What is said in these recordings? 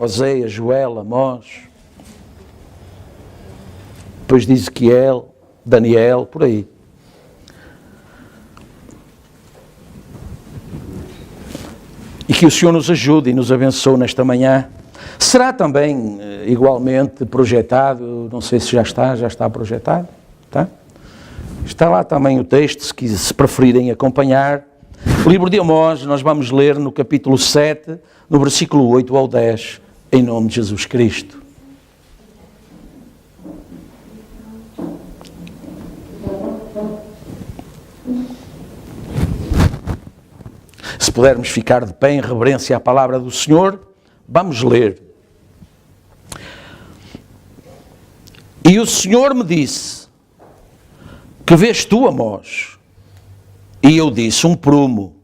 Oséias, Joel, Amós, depois de Ezequiel, Daniel, por aí. E que o Senhor nos ajude e nos abençoe nesta manhã. Será também igualmente projetado, não sei se já está projetado, tá? Está lá também o texto, se preferirem acompanhar. O livro de Amós, nós vamos ler no capítulo 7, no versículo 8 ao 10, em nome de Jesus Cristo. Se pudermos ficar de pé em reverência à palavra do Senhor, vamos ler. E o Senhor me disse, que vês tu, Amós? E eu disse, um prumo.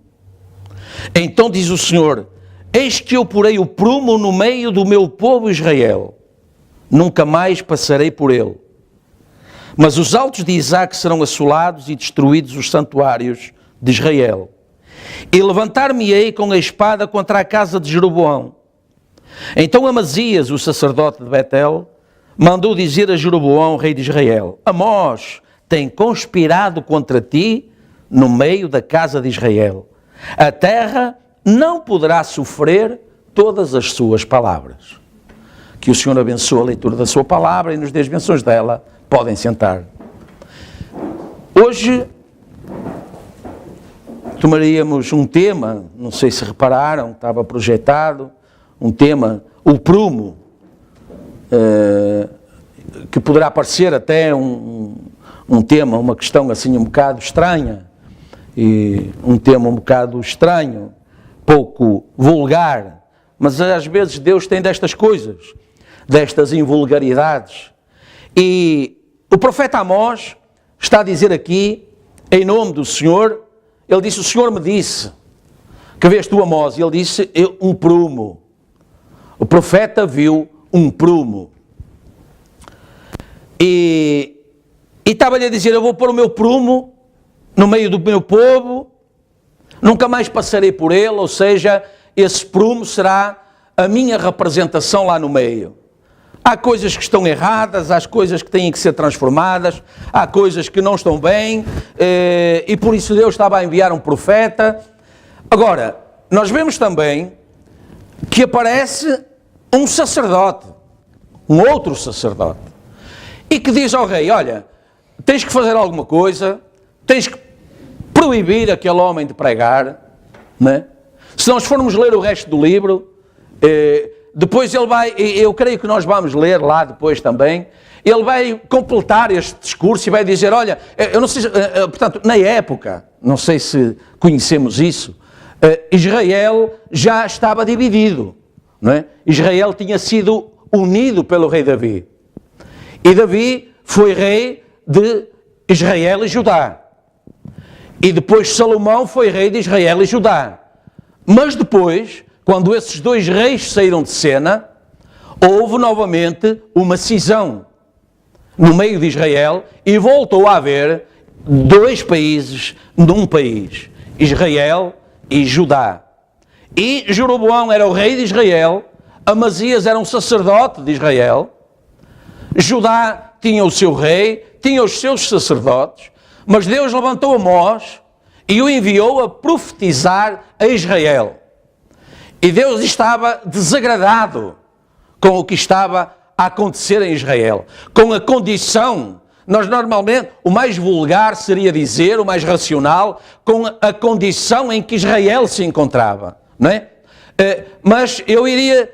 Então diz o Senhor, eis que eu porei o prumo no meio do meu povo Israel. Nunca mais passarei por ele. Mas os altos de Isaque serão assolados e destruídos os santuários de Israel. E levantar-me-ei com a espada contra a casa de Jeroboão. Então Amazias, o sacerdote de Betel, mandou dizer a Jeroboão, rei de Israel, Amós tem conspirado contra ti no meio da casa de Israel. A terra não poderá sofrer todas as suas palavras. Que o Senhor abençoe a leitura da sua palavra e nos dê as bênçãos dela. Podem sentar. Hoje tomaríamos um tema, não sei se repararam, estava projetado, um tema, o prumo, que poderá parecer até um tema, uma questão assim um bocado estranha, e um tema um bocado estranho, pouco vulgar, mas às vezes Deus tem destas coisas, destas invulgaridades. E o profeta Amós está a dizer aqui, em nome do Senhor, ele disse, o Senhor me disse, que vês tu, Amós? E ele disse, um prumo. O profeta viu um prumo. E estava-lhe a dizer, eu vou pôr o meu prumo no meio do meu povo, nunca mais passarei por ele, ou seja, esse prumo será a minha representação lá no meio. Há coisas que estão erradas, há coisas que têm que ser transformadas, há coisas que não estão bem, e por isso Deus estava a enviar um profeta. Agora, nós vemos também que aparece um sacerdote, um outro sacerdote, e que diz ao rei, olha, tens que fazer alguma coisa, tens que proibir aquele homem de pregar, né? Se nós formos ler o resto do livro, depois ele vai, eu creio que nós vamos ler lá depois também, ele vai completar este discurso e vai dizer, olha, eu não sei, portanto, na época, não sei se conhecemos isso, Israel já estava dividido, não é? Israel tinha sido unido pelo rei Davi. E Davi foi rei de Israel e Judá. E depois Salomão foi rei de Israel e Judá. Mas depois, quando esses dois reis saíram de cena, houve novamente uma cisão no meio de Israel e voltou a haver dois países num país, Israel e Judá. E Jeroboão era o rei de Israel, Amazias era um sacerdote de Israel, Judá tinha o seu rei, tinha os seus sacerdotes, mas Deus levantou Amós e o enviou a profetizar a Israel. E Deus estava desagradado com o que estava a acontecer em Israel, com a condição, nós normalmente, o mais vulgar seria dizer, o mais racional, com a condição em que Israel se encontrava, não é? Mas eu iria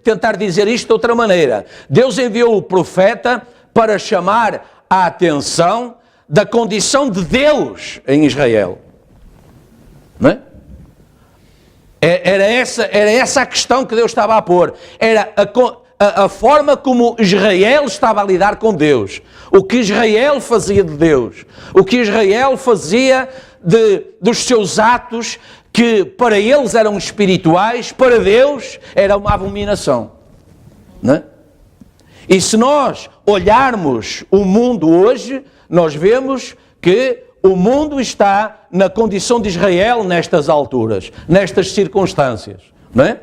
tentar dizer isto de outra maneira. Deus enviou o profeta para chamar a atenção da condição de Deus em Israel, não é? Era essa a questão que Deus estava a pôr. Era a forma como Israel estava a lidar com Deus. O que Israel fazia de Deus. O que Israel fazia dos seus atos que para eles eram espirituais, para Deus era uma abominação. Não é? E se nós olharmos o mundo hoje, nós vemos que o mundo está na condição de Israel nestas alturas, nestas circunstâncias, não é?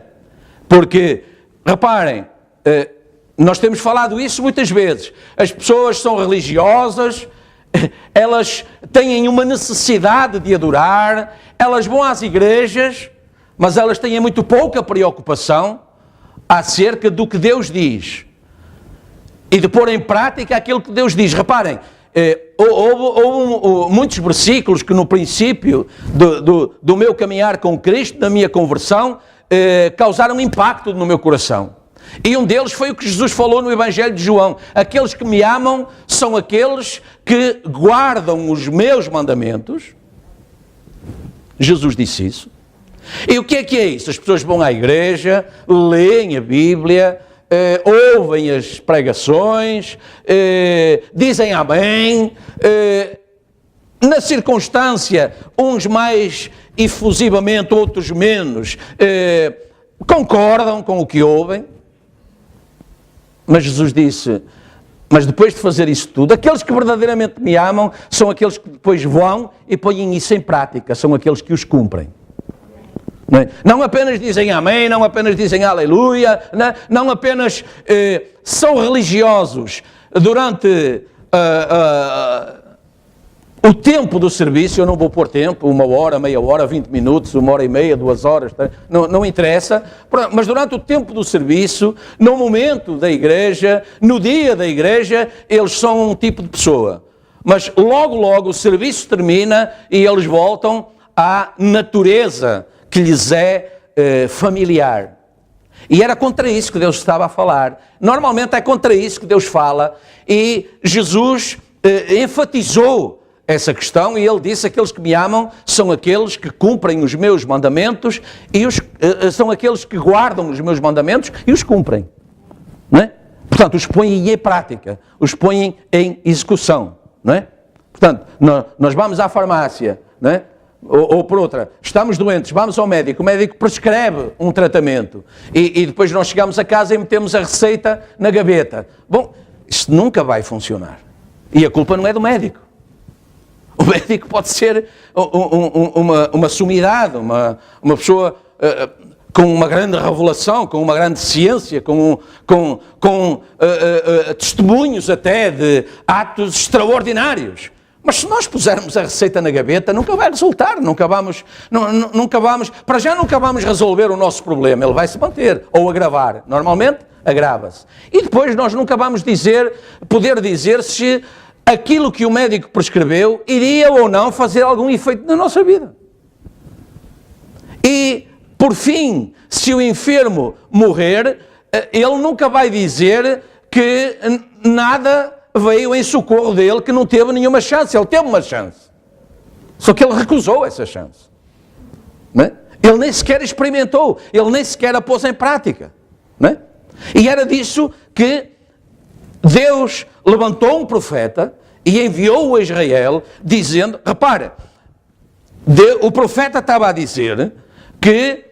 Porque, reparem, nós temos falado isso muitas vezes. As pessoas são religiosas, elas têm uma necessidade de adorar, elas vão às igrejas, mas elas têm muito pouca preocupação acerca do que Deus diz e de pôr em prática aquilo que Deus diz. Reparem, houve muitos versículos que no princípio do meu caminhar com Cristo, da minha conversão, causaram impacto no meu coração. E um deles foi o que Jesus falou no Evangelho de João: aqueles que me amam são aqueles que guardam os meus mandamentos. Jesus disse isso. E o que é isso? As pessoas vão à igreja, leem a Bíblia, ouvem as pregações, dizem amém, na circunstância, uns mais efusivamente, outros menos, concordam com o que ouvem. Mas Jesus disse: mas depois de fazer isso tudo, aqueles que verdadeiramente me amam são aqueles que depois vão e põem isso em prática, são aqueles que os cumprem. Não apenas dizem amém, não apenas dizem aleluia, não apenas são religiosos durante o tempo do serviço. Eu não vou pôr tempo, 1 hora, meia hora, 20 minutos, 1 hora e meia, 2 horas, não interessa, mas durante o tempo do serviço, no momento da igreja, no dia da igreja, eles são um tipo de pessoa. Mas logo o serviço termina e eles voltam à natureza que lhes é familiar. E era contra isso que Deus estava a falar. Normalmente é contra isso que Deus fala, e Jesus enfatizou essa questão, e ele disse: aqueles que me amam são aqueles que cumprem os meus mandamentos, e são aqueles que guardam os meus mandamentos e os cumprem. Não é? Portanto, os põem em prática, os põem em execução. Não é? Portanto, nós vamos à farmácia, não é? Ou por outra, estamos doentes, vamos ao médico, o médico prescreve um tratamento e depois nós chegamos a casa e metemos a receita na gaveta. Bom, isso nunca vai funcionar. E a culpa não é do médico. O médico pode ser uma sumidade, uma pessoa com uma grande revelação, com uma grande ciência, com testemunhos até de atos extraordinários. Mas se nós pusermos a receita na gaveta, nunca vai resultar, nunca vamos resolver o nosso problema, ele vai se manter ou agravar. Normalmente, agrava-se. E depois nós nunca vamos poder dizer se aquilo que o médico prescreveu iria ou não fazer algum efeito na nossa vida. E, por fim, se o enfermo morrer, ele nunca vai dizer que nada veio em socorro dele, que não teve nenhuma chance. Ele teve uma chance, só que ele recusou essa chance, não é? Ele nem sequer experimentou, ele nem sequer a pôs em prática, não é? E era disso que Deus levantou um profeta e enviou-o a Israel, dizendo, repara, o profeta estava a dizer que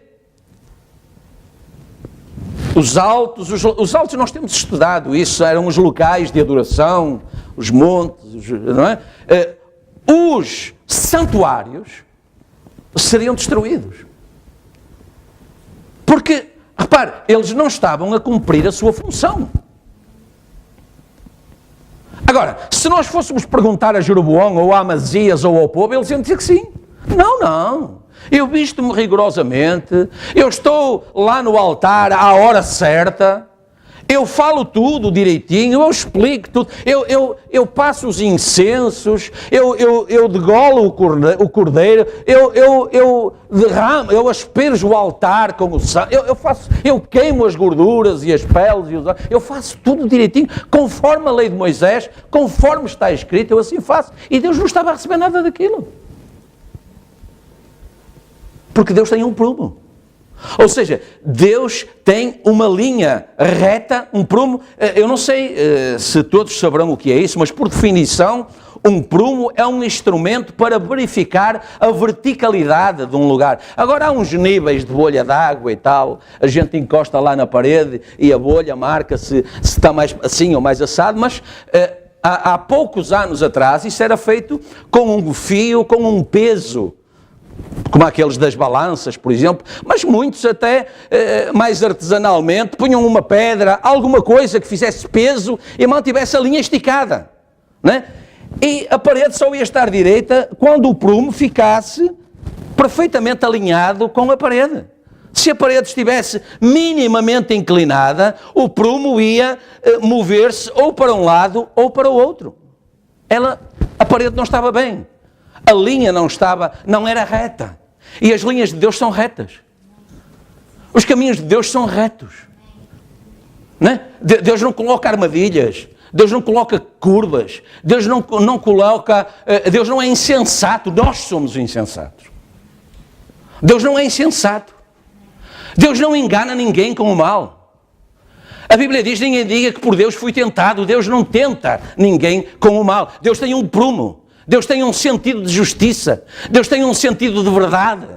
os altos nós temos estudado isso, eram os locais de adoração, os montes, não é? Os santuários seriam destruídos. Porque, repare, eles não estavam a cumprir a sua função. Agora, se nós fôssemos perguntar a Jeroboão, ou a Amazias, ou ao povo, eles iam dizer que sim. Não. Eu visto-me rigorosamente, eu estou lá no altar à hora certa, eu falo tudo direitinho, eu explico tudo, eu passo os incensos, eu degolo o cordeiro, eu derramo, eu asperjo o altar com o sangue, eu queimo as gorduras e as peles, eu faço tudo direitinho, conforme a lei de Moisés, conforme está escrito, eu assim faço. E Deus não estava a receber nada daquilo. Porque Deus tem um prumo. Ou seja, Deus tem uma linha reta, um prumo. Eu não sei se todos saberão o que é isso, mas por definição, um prumo é um instrumento para verificar a verticalidade de um lugar. Agora há uns níveis de bolha d'água e tal, a gente encosta lá na parede e a bolha marca se está mais assim ou mais assado, mas há poucos anos atrás isso era feito com um fio, com um peso. como aqueles das balanças, por exemplo, mas muitos até mais artesanalmente punham uma pedra, alguma coisa que fizesse peso e mantivesse a linha esticada, né? E a parede só ia estar direita quando o prumo ficasse perfeitamente alinhado com a parede. Se a parede estivesse minimamente inclinada, o prumo ia mover-se ou para um lado ou para o outro. A parede não estava bem. A linha não era reta. E as linhas de Deus são retas. Os caminhos de Deus são retos. Né? Deus não coloca armadilhas. Deus não coloca curvas. Deus não coloca... Deus não é insensato. Nós somos insensatos. Deus não é insensato. Deus não engana ninguém com o mal. A Bíblia diz, ninguém diga que por Deus fui tentado. Deus não tenta ninguém com o mal. Deus tem um prumo. Deus tem um sentido de justiça. Deus tem um sentido de verdade.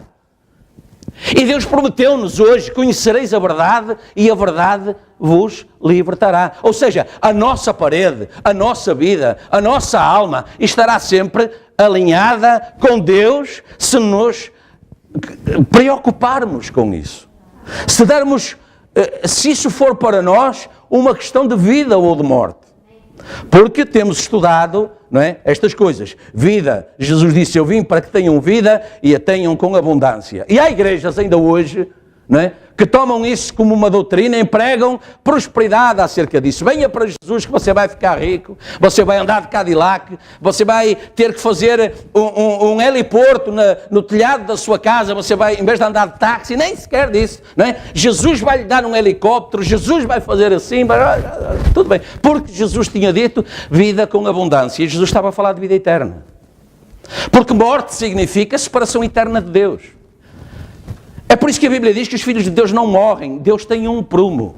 E Deus prometeu-nos hoje, conhecereis a verdade e a verdade vos libertará. Ou seja, a nossa parede, a nossa vida, a nossa alma estará sempre alinhada com Deus se nos preocuparmos com isso. Se isso for para nós uma questão de vida ou de morte. Porque temos estudado, não é, estas coisas. Vida, Jesus disse, eu vim para que tenham vida e a tenham com abundância. E há igrejas ainda hoje, não é, que tomam isso como uma doutrina e pregam prosperidade acerca disso. Venha para Jesus que você vai ficar rico, você vai andar de Cadillac, você vai ter que fazer um heliporto no telhado da sua casa, você vai, em vez de andar de táxi, nem sequer disso, não é? Jesus vai lhe dar um helicóptero, Jesus vai fazer assim, tudo bem. Porque Jesus tinha dito vida com abundância e Jesus estava a falar de vida eterna. Porque morte significa separação eterna de Deus. É por isso que a Bíblia diz que os filhos de Deus não morrem. Deus tem um prumo.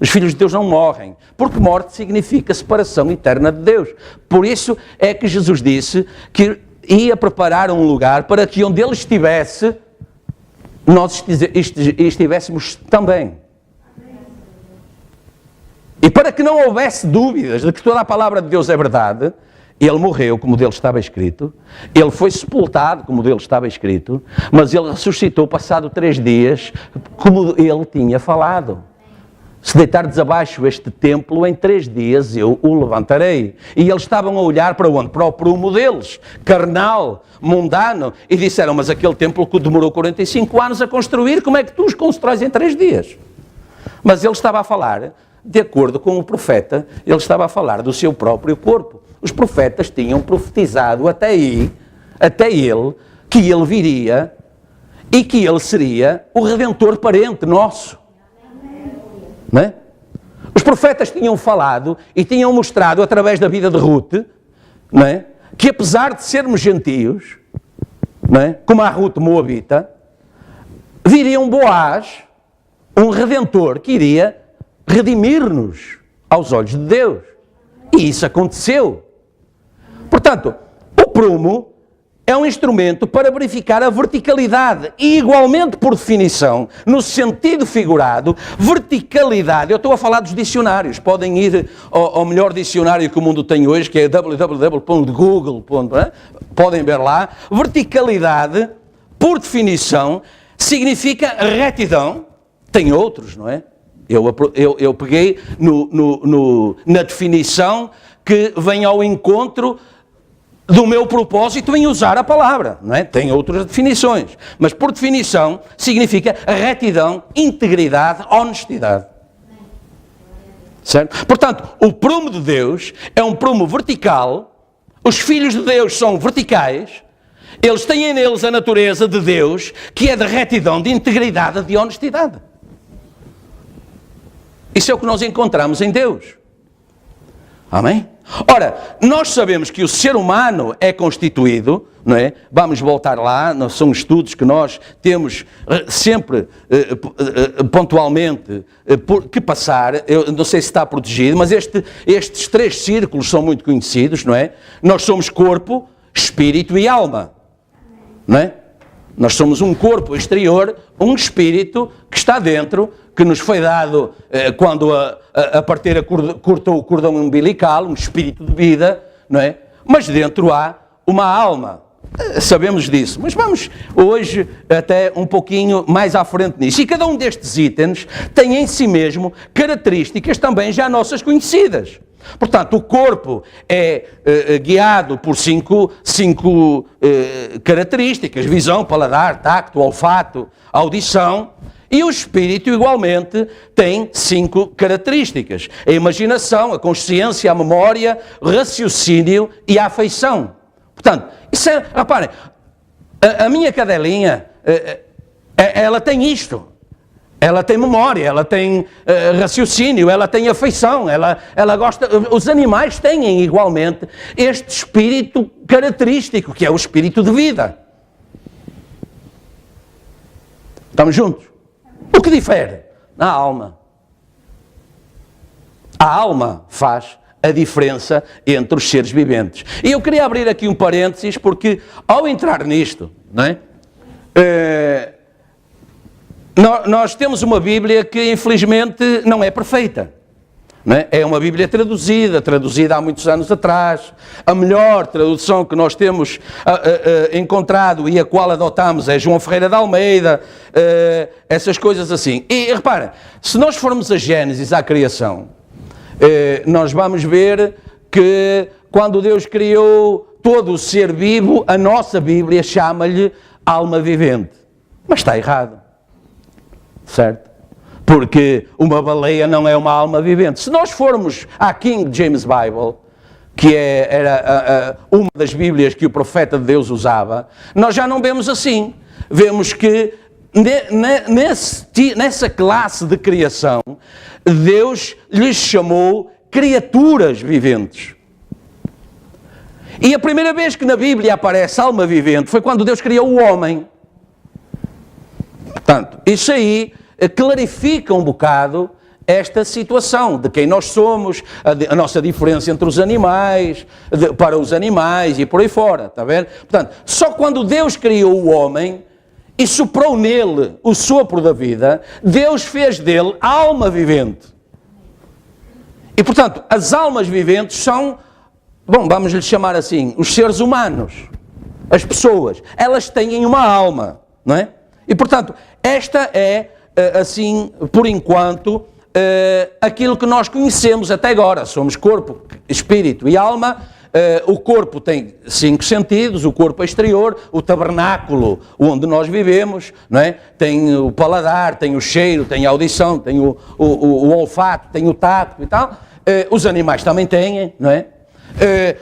Os filhos de Deus não morrem. Porque morte significa separação eterna de Deus. Por isso é que Jesus disse que ia preparar um lugar para que onde Ele estivesse, nós estivéssemos também. E para que não houvesse dúvidas de que toda a palavra de Deus é verdade, Ele morreu como dele estava escrito, Ele foi sepultado como dele estava escrito, mas Ele ressuscitou passado 3 dias como Ele tinha falado. Se deitardes abaixo este templo, em 3 dias eu o levantarei. E eles estavam a olhar para onde? Para o prumo deles, carnal, mundano, e disseram, mas aquele templo que demorou 45 anos a construir, como é que tu os constróis em 3 dias? Mas ele estava a falar, de acordo com o profeta, ele estava a falar do seu próprio corpo. Os profetas tinham profetizado até ele, que ele viria e que ele seria o Redentor parente nosso. Não é? Os profetas tinham falado e tinham mostrado através da vida de Ruth, não é? Que apesar de sermos gentios, não é? Como a Ruth moabita, viria um Boaz, um Redentor que iria redimir-nos aos olhos de Deus. E isso aconteceu. Portanto, o prumo é um instrumento para verificar a verticalidade e, igualmente por definição, no sentido figurado, verticalidade, eu estou a falar dos dicionários, podem ir ao melhor dicionário que o mundo tem hoje, que é www.google, podem ver lá, verticalidade, por definição, significa retidão, tem outros, não é? Eu peguei na definição que vem ao encontro do meu propósito em usar a palavra, não é? Tem outras definições, mas por definição significa retidão, integridade, honestidade. Certo? Portanto, o prumo de Deus é um prumo vertical, os filhos de Deus são verticais, eles têm neles a natureza de Deus, que é de retidão, de integridade, de honestidade. Isso é o que nós encontramos em Deus. Amém? Ora, nós sabemos que o ser humano é constituído, não é? Vamos voltar lá, são estudos que nós temos sempre, pontualmente, que passar. Eu não sei se está protegido, mas estes 3 círculos são muito conhecidos, não é? Nós somos corpo, espírito e alma, não é? Nós somos um corpo exterior, um espírito que está dentro, que nos foi dado quando a parteira cortou o cordão umbilical, um espírito de vida, não é? Mas dentro há uma alma, Sabemos disso, mas vamos hoje até um pouquinho mais à frente nisso. E cada um destes itens tem em si mesmo características também já nossas conhecidas. Portanto, o corpo é guiado por cinco características: visão, paladar, tacto, olfato, audição. E o espírito, igualmente, tem 5 características: a imaginação, a consciência, a memória, o raciocínio e a afeição. Portanto, isso é, reparem, a minha cadelinha, ela tem isto. Ela tem memória, ela tem raciocínio, ela tem afeição, ela gosta. Os animais têm igualmente este espírito característico, que é o espírito de vida. Estamos juntos? O que difere? A alma. A alma faz a diferença entre os seres viventes. E eu queria abrir aqui um parênteses, porque ao entrar nisto, não é? Nós temos uma Bíblia que infelizmente não é perfeita. Não é? É uma Bíblia traduzida há muitos anos atrás. A melhor tradução que nós temos encontrado e a qual adotamos é João Ferreira de Almeida, essas coisas assim. E reparem, se nós formos a Gênesis, à criação, nós vamos ver que quando Deus criou todo o ser vivo, a nossa Bíblia chama-lhe alma vivente. Mas está errado. Certo? Porque uma baleia não é uma alma vivente. Se nós formos à King James Bible, que era uma das Bíblias que o profeta de Deus usava, nós já não vemos assim. Vemos que nessa classe de criação, Deus lhes chamou criaturas viventes. E a primeira vez que na Bíblia aparece alma vivente foi quando Deus criou o homem. Portanto, isso aí clarifica um bocado esta situação de quem nós somos, a nossa diferença entre os animais, para os animais e por aí fora, está a ver? Portanto, só quando Deus criou o homem e soprou nele o sopro da vida, Deus fez dele alma vivente. E, portanto, as almas viventes são, vamos lhe chamar assim, os seres humanos, as pessoas. Elas têm uma alma, não é? E, portanto, esta é, assim, por enquanto, aquilo que nós conhecemos até agora. Somos corpo, espírito e alma. O corpo tem 5 sentidos, o corpo exterior, o tabernáculo onde nós vivemos, não é? Tem o paladar, tem o cheiro, tem a audição, tem o olfato, tem o tato e tal. Os animais também têm, não é?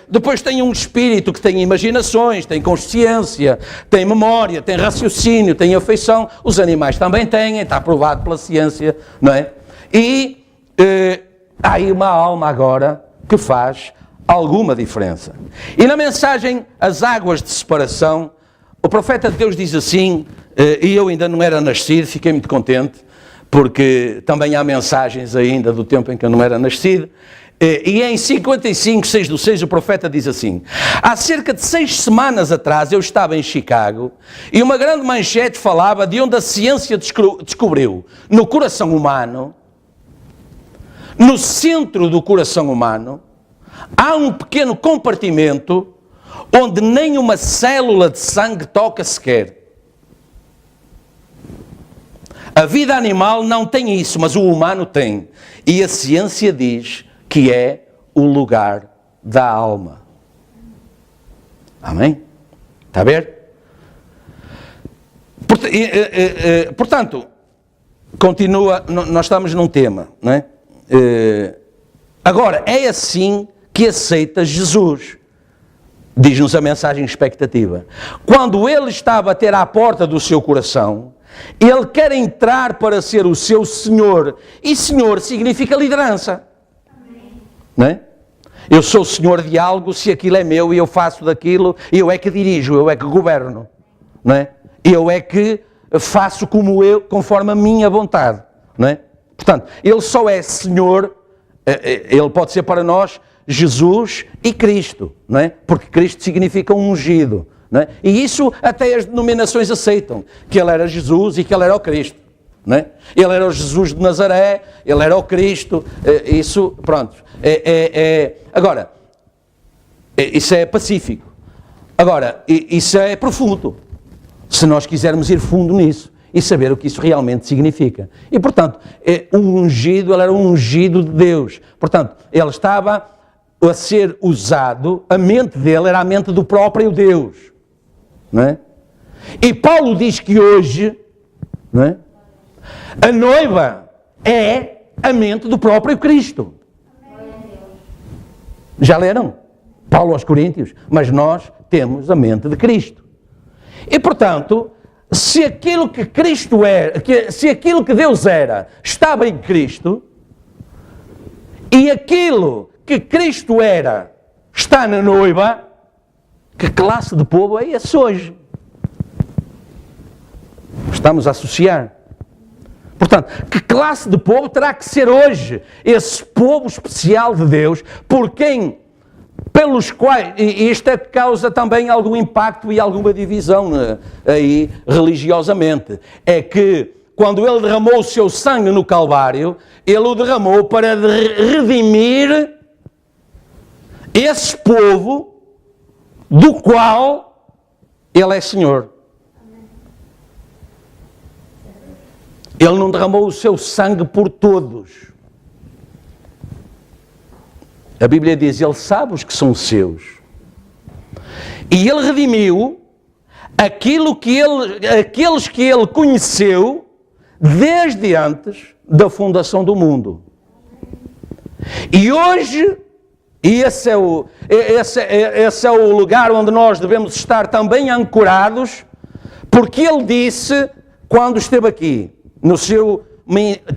Depois tem um espírito que tem imaginações, tem consciência, tem memória, tem raciocínio, tem afeição. Os animais também têm, está provado pela ciência, não é? E há aí uma alma agora que faz alguma diferença. E na mensagem As Águas de Separação, o profeta de Deus diz assim, e eu ainda não era nascido, fiquei muito contente, porque também há mensagens ainda do tempo em que eu não era nascido. E em 55:6 o profeta diz assim: há cerca de 6 semanas atrás eu estava em Chicago e uma grande manchete falava de onde a ciência descobriu no coração humano, no centro do coração humano, há um pequeno compartimento onde nem uma célula de sangue toca sequer. A vida animal não tem isso, mas o humano tem. E a ciência diz que é o lugar da alma. Amém? Está a ver? Portanto, continua, nós estamos num tema, não é? Agora, é assim que aceita Jesus. Diz-nos a mensagem expectativa. Quando ele está a bater à porta do seu coração, ele quer entrar para ser o seu Senhor. E Senhor significa liderança. Não é? Eu sou senhor de algo se aquilo é meu e eu faço daquilo, eu é que dirijo, eu é que governo, não é? Eu é que faço conforme a minha vontade, não é? Portanto, ele só é Senhor, ele pode ser para nós Jesus e Cristo, não é? Porque Cristo significa um ungido, não é? E isso até as denominações aceitam, que ele era Jesus e que ele era o Cristo. Não é? Ele era o Jesus de Nazaré, ele era o Cristo, isso, pronto. Agora, isso é pacífico. Agora, isso é profundo, se nós quisermos ir fundo nisso e saber o que isso realmente significa. E, portanto, o ungido, ele era um ungido de Deus. Portanto, ele estava a ser usado, a mente dele era a mente do próprio Deus. Não é? E Paulo diz que hoje, não é? A noiva é a mente do próprio Cristo. Já leram? Paulo aos Coríntios. Mas nós temos a mente de Cristo. E, portanto, se aquilo que Cristo era, se aquilo que Deus era, estava em Cristo, e aquilo que Cristo era, está na noiva, que classe de povo é esse hoje? Estamos a associar. Portanto, que classe de povo terá que ser hoje esse povo especial de Deus, por quem, pelos quais, e isto causa também algum impacto e alguma divisão aí religiosamente, é que quando ele derramou o seu sangue no Calvário, ele o derramou para redimir esse povo do qual ele é Senhor. Ele não derramou o seu sangue por todos. A Bíblia diz, ele sabe os que são seus. E ele redimiu aqueles que ele conheceu desde antes da fundação do mundo. E hoje, esse é o lugar onde nós devemos estar também ancorados, porque ele disse, quando esteve aqui, no seu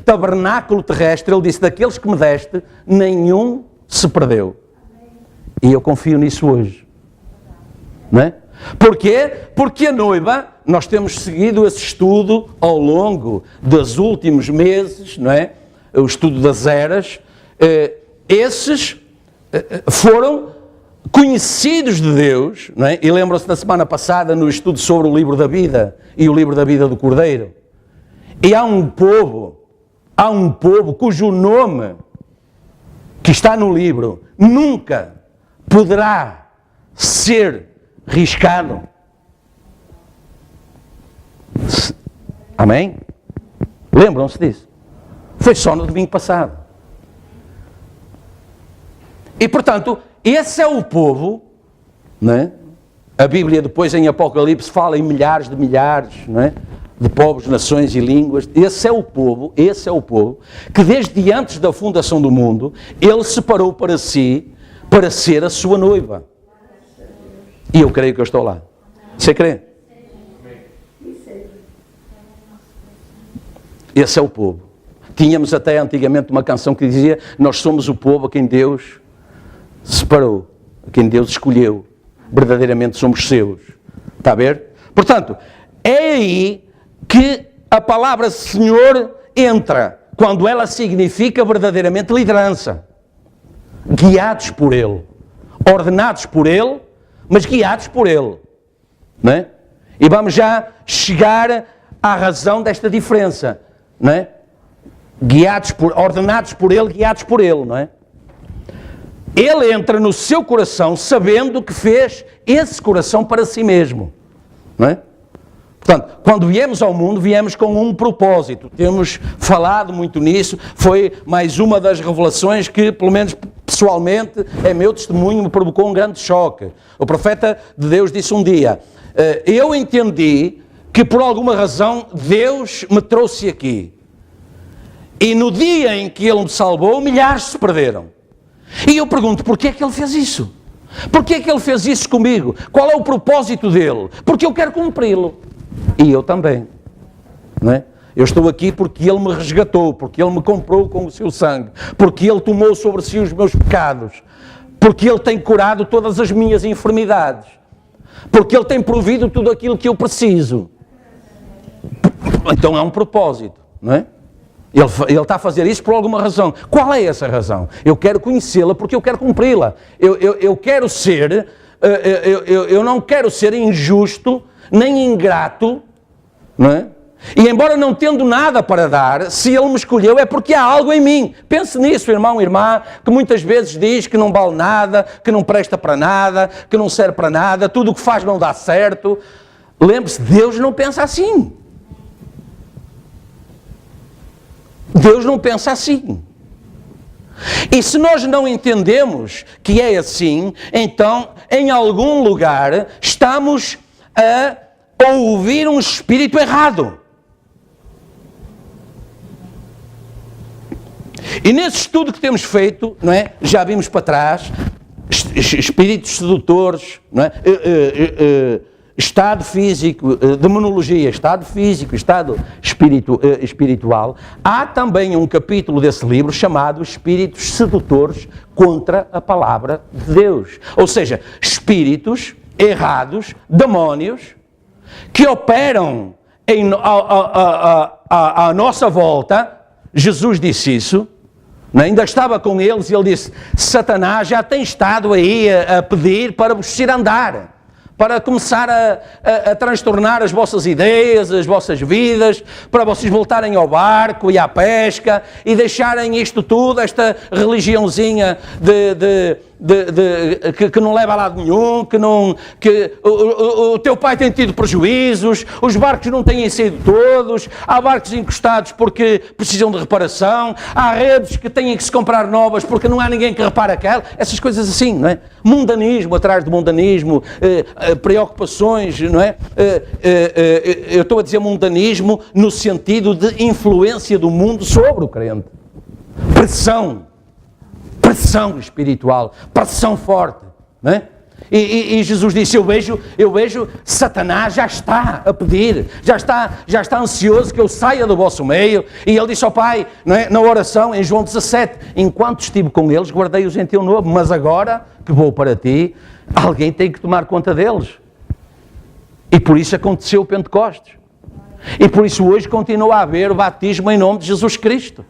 tabernáculo terrestre, ele disse, daqueles que me deste, nenhum se perdeu. E eu confio nisso hoje. Não é? Porquê? Porque a noiva, nós temos seguido esse estudo ao longo dos últimos meses, não é? O estudo das eras, esses foram conhecidos de Deus, não é? E lembram-se da semana passada no estudo sobre o livro da vida e o livro da vida do Cordeiro. E há um povo cujo nome que está no livro nunca poderá ser riscado. Amém? Lembram-se disso? Foi só no domingo passado. E, portanto, esse é o povo, não é? A Bíblia depois em Apocalipse fala em milhares, não é? De povos, nações e línguas. Esse é o povo que desde antes da fundação do mundo, ele separou para si, para ser a sua noiva. E eu creio que eu estou lá. Você crê? Esse é o povo. Tínhamos até antigamente uma canção que dizia, nós somos o povo a quem Deus separou, a quem Deus escolheu. Verdadeiramente somos seus. Está a ver? Portanto, é aí que a palavra Senhor entra, quando ela significa verdadeiramente liderança. Guiados por Ele. Ordenados por Ele, mas guiados por Ele. Não é? E vamos já chegar à razão desta diferença. Não é? Ordenados por Ele, guiados por Ele. Não é? Ele entra no seu coração sabendo que fez esse coração para si mesmo. Não é? Portanto, quando viemos ao mundo, viemos com um propósito. Temos falado muito nisso. Foi mais uma das revelações que, pelo menos pessoalmente, é meu testemunho, me provocou um grande choque. O profeta de Deus disse um dia, eu entendi que por alguma razão Deus me trouxe aqui. E no dia em que Ele me salvou, milhares se perderam. E eu pergunto, porquê é que Ele fez isso? Porquê é que Ele fez isso comigo? Qual é o propósito dEle? Porque eu quero cumpri-lo. E eu também. Não é? Eu estou aqui porque Ele me resgatou, porque Ele me comprou com o seu sangue, porque Ele tomou sobre si os meus pecados, porque Ele tem curado todas as minhas enfermidades, porque Ele tem provido tudo aquilo que eu preciso. Então é um propósito, não é? Ele está a fazer isso por alguma razão. Qual é essa razão? Eu quero conhecê-la porque eu quero cumpri-la. Eu quero ser, eu não quero ser injusto, nem ingrato, não é? E embora não tendo nada para dar, se Ele me escolheu é porque há algo em mim. Pense nisso, irmão, irmã, que muitas vezes diz que não vale nada, que não presta para nada, que não serve para nada, tudo o que faz não dá certo. Lembre-se, Deus não pensa assim. Deus não pensa assim. E se nós não entendemos que é assim, então, em algum lugar, estamos a ouvir um espírito errado. E nesse estudo que temos feito, não é? Já vimos para trás, espíritos sedutores, não é? Estado físico, demonologia, estado físico, estado espiritual. Há também um capítulo desse livro chamado Espíritos Sedutores contra a Palavra de Deus. Ou seja, espíritos errados, demónios, que operam à nossa volta. Jesus disse isso, ainda estava com eles e ele disse: Satanás já tem estado aí a pedir para vos cirandar, para começar a transtornar as vossas ideias, as vossas vidas, para vocês voltarem ao barco e à pesca e deixarem isto tudo, esta religiãozinha que não leva a lado nenhum, que o teu pai tem tido prejuízos, os barcos não têm saído todos, há barcos encostados porque precisam de reparação, há redes que têm que se comprar novas porque não há ninguém que repare aquela, essas coisas assim, não é? Mundanismo atrás de mundanismo, preocupações, não é? Eu estou a dizer mundanismo no sentido de influência do mundo sobre o crente. Pressão espiritual, pressão forte, não é? E Jesus disse: eu vejo Satanás já está a pedir, já está ansioso que eu saia do vosso meio. E ele disse ao Pai, não é? Na oração, em João 17, enquanto estive com eles, guardei-os em teu nome, mas agora que vou para ti, alguém tem que tomar conta deles. E por isso aconteceu o Pentecostes. E por isso hoje continua a haver o batismo em nome de Jesus Cristo.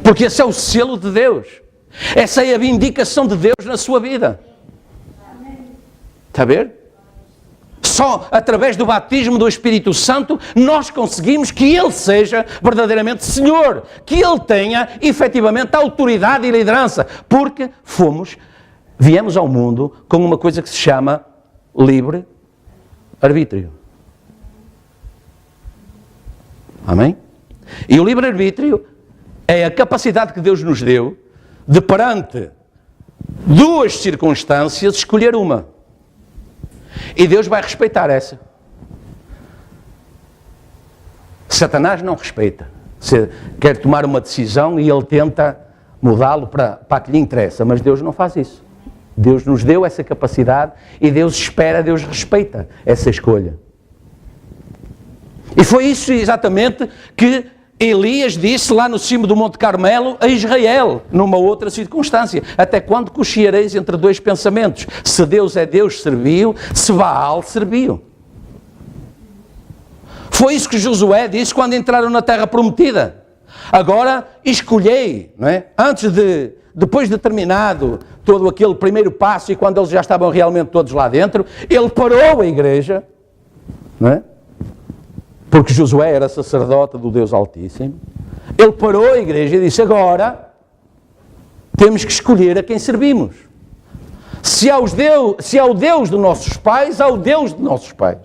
Porque esse é o selo de Deus. Essa é a vindicação de Deus na sua vida. Está a ver? Só através do batismo do Espírito Santo nós conseguimos que Ele seja verdadeiramente Senhor, que Ele tenha efetivamente autoridade e liderança, porque viemos ao mundo com uma coisa que se chama livre-arbítrio. Amém? E o livre-arbítrio é a capacidade que Deus nos deu de, perante duas circunstâncias, escolher uma. E Deus vai respeitar essa. Satanás não respeita. Você quer tomar uma decisão e ele tenta mudá-lo para a que lhe interessa, mas Deus não faz isso. Deus nos deu essa capacidade e Deus espera, Deus respeita essa escolha. E foi isso exatamente que Elias disse lá no cimo do Monte Carmelo a Israel, numa outra circunstância: até quando cocheareis entre dois pensamentos? Se Deus é Deus, serviu; se Baal, serviu. Foi isso que Josué disse quando entraram na terra prometida. Agora escolhei, não é? Depois de terminado todo aquele primeiro passo e quando eles já estavam realmente todos lá dentro, ele parou a igreja, não é? Porque Josué era sacerdote do Deus Altíssimo. Ele parou a igreja e disse: agora temos que escolher a quem servimos. Se ao Deus dos nossos pais, ao Deus de nossos pais.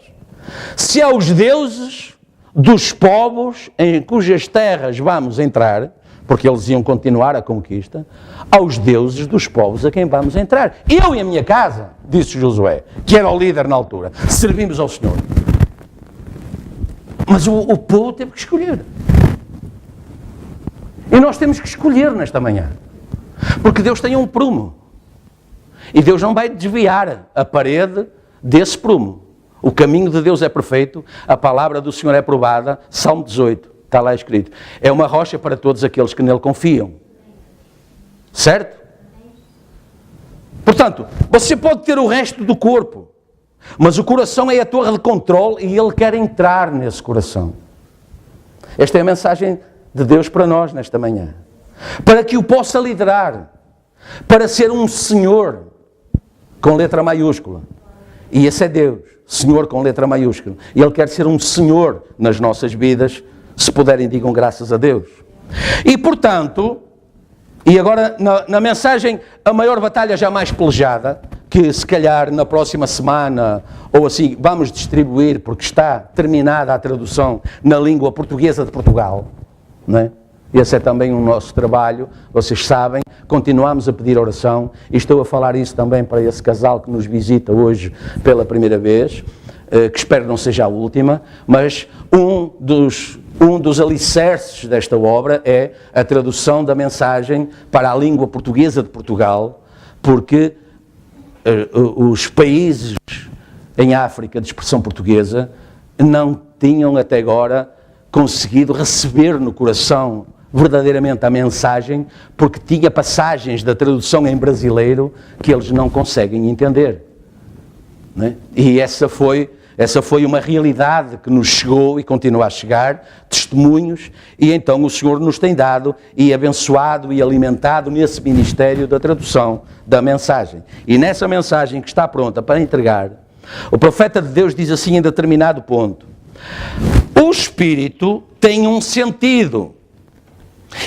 Se aos deuses dos povos em cujas terras vamos entrar, porque eles iam continuar a conquista, aos deuses dos povos a quem vamos entrar. Eu e a minha casa, disse Josué, que era o líder na altura, servimos ao Senhor. Mas o povo teve que escolher. E nós temos que escolher nesta manhã. Porque Deus tem um prumo. E Deus não vai desviar a parede desse prumo. O caminho de Deus é perfeito, a palavra do Senhor é provada. Salmo 18, está lá escrito. É uma rocha para todos aqueles que nele confiam. Certo? Portanto, você pode ter o resto do corpo, mas o coração é a torre de controle e Ele quer entrar nesse coração. Esta é a mensagem de Deus para nós nesta manhã. Para que o possa liderar. Para ser um Senhor com letra maiúscula. E esse é Deus. Senhor com letra maiúscula. E Ele quer ser um Senhor nas nossas vidas Se puderem, digam graças a Deus. E portanto, e agora na mensagem, a maior batalha jamais pelejada, que se calhar na próxima semana, ou assim, vamos distribuir, porque está terminada a tradução na língua portuguesa de Portugal, não é? Esse é também o nosso trabalho, vocês sabem, continuamos a pedir oração, e estou a falar isso também para esse casal que nos visita hoje pela primeira vez, que espero não seja a última, mas um dos alicerces desta obra é a tradução da mensagem para a língua portuguesa de Portugal, porque os países em África de expressão portuguesa não tinham até agora conseguido receber no coração verdadeiramente a mensagem, porque tinha passagens da tradução em brasileiro que eles não conseguem entender. Não é? E essa foi uma realidade que nos chegou e continua a chegar, testemunhos, e então o Senhor nos tem dado e abençoado e alimentado nesse ministério da tradução da mensagem. E nessa mensagem que está pronta para entregar, o profeta de Deus diz assim em determinado ponto: o Espírito tem um sentido,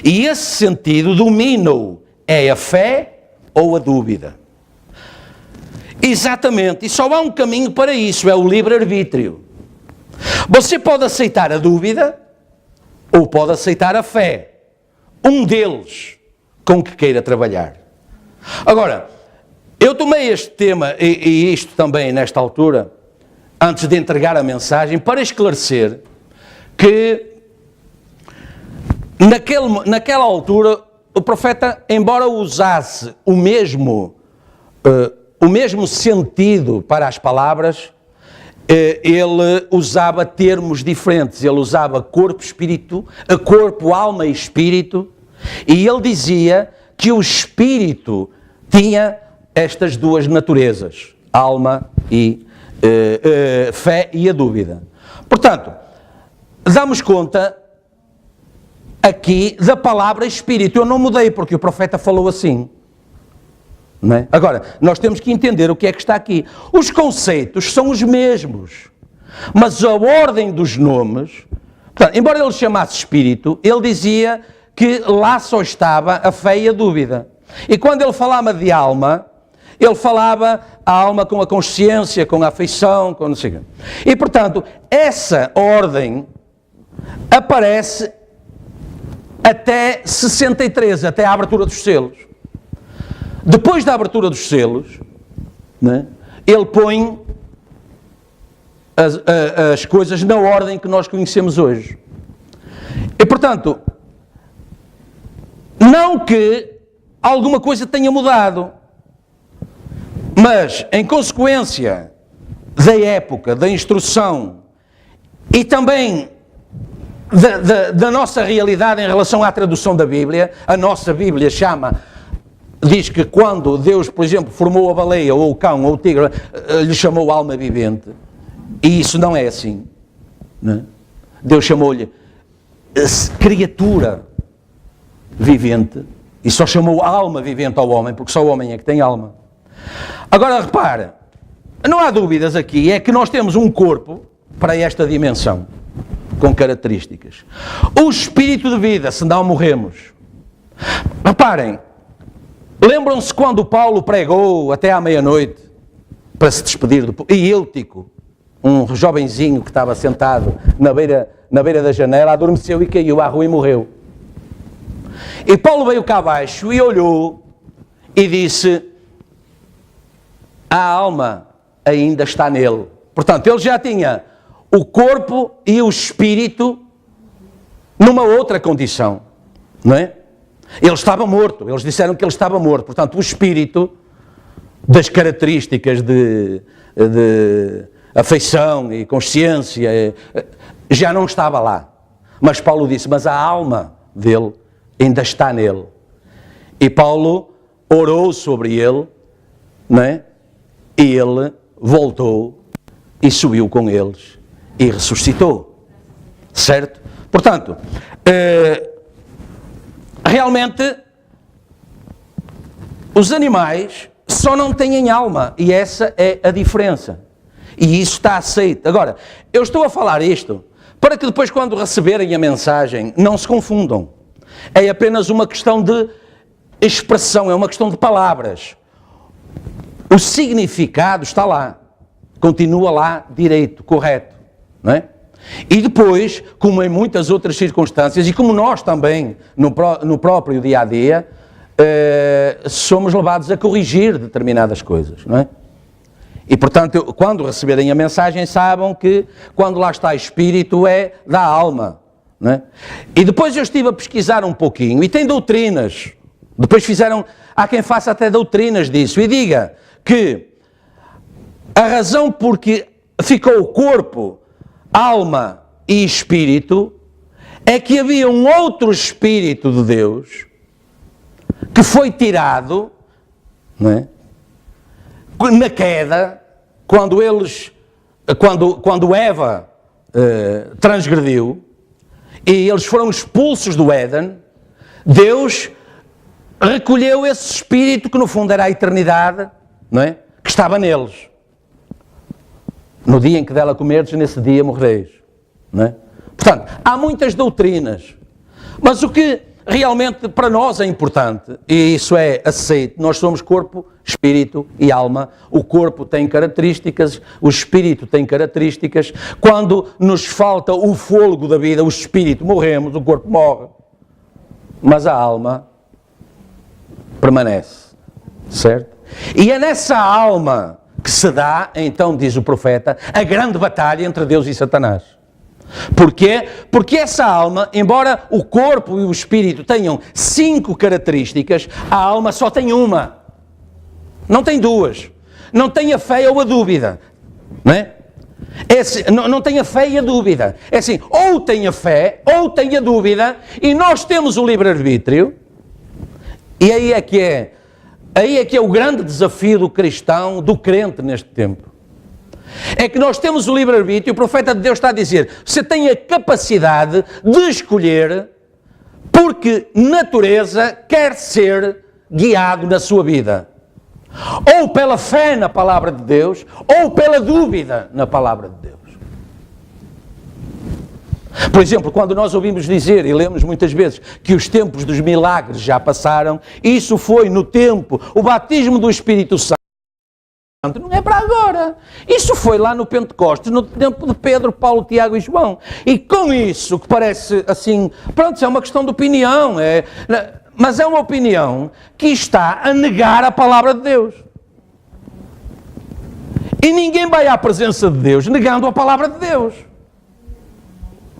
e esse sentido domina-o, é a fé ou a dúvida. Exatamente, e só há um caminho para isso, é o livre-arbítrio. Você pode aceitar a dúvida ou pode aceitar a fé. Um deles com que queira trabalhar. Agora, eu tomei este tema e isto também nesta altura, antes de entregar a mensagem, para esclarecer que naquela altura o profeta, embora usasse o mesmo sentido para as palavras, ele usava termos diferentes. Ele usava corpo, alma e espírito, e ele dizia que o espírito tinha estas duas naturezas, alma e fé e a dúvida. Portanto, damos conta aqui da palavra espírito. Eu não mudei porque o profeta falou assim. Não é? Agora, nós temos que entender o que é que está aqui. Os conceitos são os mesmos, mas a ordem dos nomes, portanto, embora ele chamasse espírito, ele dizia que lá só estava a fé e a dúvida. E quando ele falava de alma, ele falava a alma com a consciência, com a afeição, com não sei o quê. E portanto, essa ordem aparece até 63, até a abertura dos selos. Depois da abertura dos selos, né, ele põe as coisas na ordem que nós conhecemos hoje. E, portanto, não que alguma coisa tenha mudado, mas, em consequência da época, da instrução e também da nossa realidade em relação à tradução da Bíblia, a nossa Bíblia diz que quando Deus, por exemplo, formou a baleia, ou o cão, ou o tigre, lhe chamou alma vivente, e isso não é assim. Não é? Deus chamou-lhe criatura vivente, e só chamou alma vivente ao homem, porque só o homem é que tem alma. Agora repara, não há dúvidas aqui, é que nós temos um corpo para esta dimensão, com características. O espírito de vida, senão morremos. Reparem, lembram-se quando Paulo pregou até à meia-noite para se despedir do povo? E Eutico, um jovenzinho que estava sentado na beira da janela, adormeceu e caiu à rua e morreu. E Paulo veio cá abaixo e olhou e disse: a alma ainda está nele. Portanto, ele já tinha o corpo e o espírito numa outra condição, não é? Ele estava morto, eles disseram que ele estava morto. Portanto, o espírito, das características de afeição e consciência, já não estava lá. Mas Paulo disse, mas a alma dele ainda está nele. E Paulo orou sobre ele, não é? E ele voltou e subiu com eles e ressuscitou. Certo? Portanto, realmente, os animais só não têm alma, e essa é a diferença. E isso está aceito. Agora, eu estou a falar isto para que depois, quando receberem a mensagem, não se confundam. É apenas uma questão de expressão, é uma questão de palavras. O significado está lá, continua lá direito, correto, não é? E depois, como em muitas outras circunstâncias, e como nós também, no próprio dia-a-dia, somos levados a corrigir determinadas coisas, não é? E, portanto, quando receberem a mensagem, saibam que quando lá está espírito é da alma, não é? E depois eu estive a pesquisar um pouquinho, e tem doutrinas, depois há quem faça até doutrinas disso, e diga que a razão porque ficou o corpo, alma e espírito, é que havia um outro espírito de Deus que foi tirado, não é? Na queda, quando Eva transgrediu e eles foram expulsos do Éden, Deus recolheu esse espírito que no fundo era a eternidade, não é? Que estava neles. No dia em que dela comerdes, nesse dia morrereis, não é? Portanto, há muitas doutrinas, mas o que realmente para nós é importante, e isso é aceito, nós somos corpo, espírito e alma. O corpo tem características, o espírito tem características. Quando nos falta o fôlego da vida, o espírito, morremos, o corpo morre. Mas a alma permanece, certo? E é nessa alma que se dá, então diz o profeta, a grande batalha entre Deus e Satanás. Porquê? Porque essa alma, embora o corpo e o espírito tenham 5 características, a alma só tem uma. Não tem 2. Não tem a fé ou a dúvida. Não é? Não tem a fé e a dúvida. É assim, ou tem a fé, ou tem a dúvida, e nós temos o livre-arbítrio, e aí é que é o grande desafio do cristão, do crente neste tempo. É que nós temos o livre-arbítrio, e o profeta de Deus está a dizer, você tem a capacidade de escolher, porque natureza quer ser guiado na sua vida. Ou pela fé na palavra de Deus, ou pela dúvida na palavra de Deus. Por exemplo, quando nós ouvimos dizer, e lemos muitas vezes, que os tempos dos milagres já passaram, isso foi no tempo, o batismo do Espírito Santo, não é para agora. Isso foi lá no Pentecostes, no tempo de Pedro, Paulo, Tiago e João. E com isso, que parece assim, pronto, é uma questão de opinião, mas é uma opinião que está a negar a palavra de Deus. E ninguém vai à presença de Deus negando a palavra de Deus.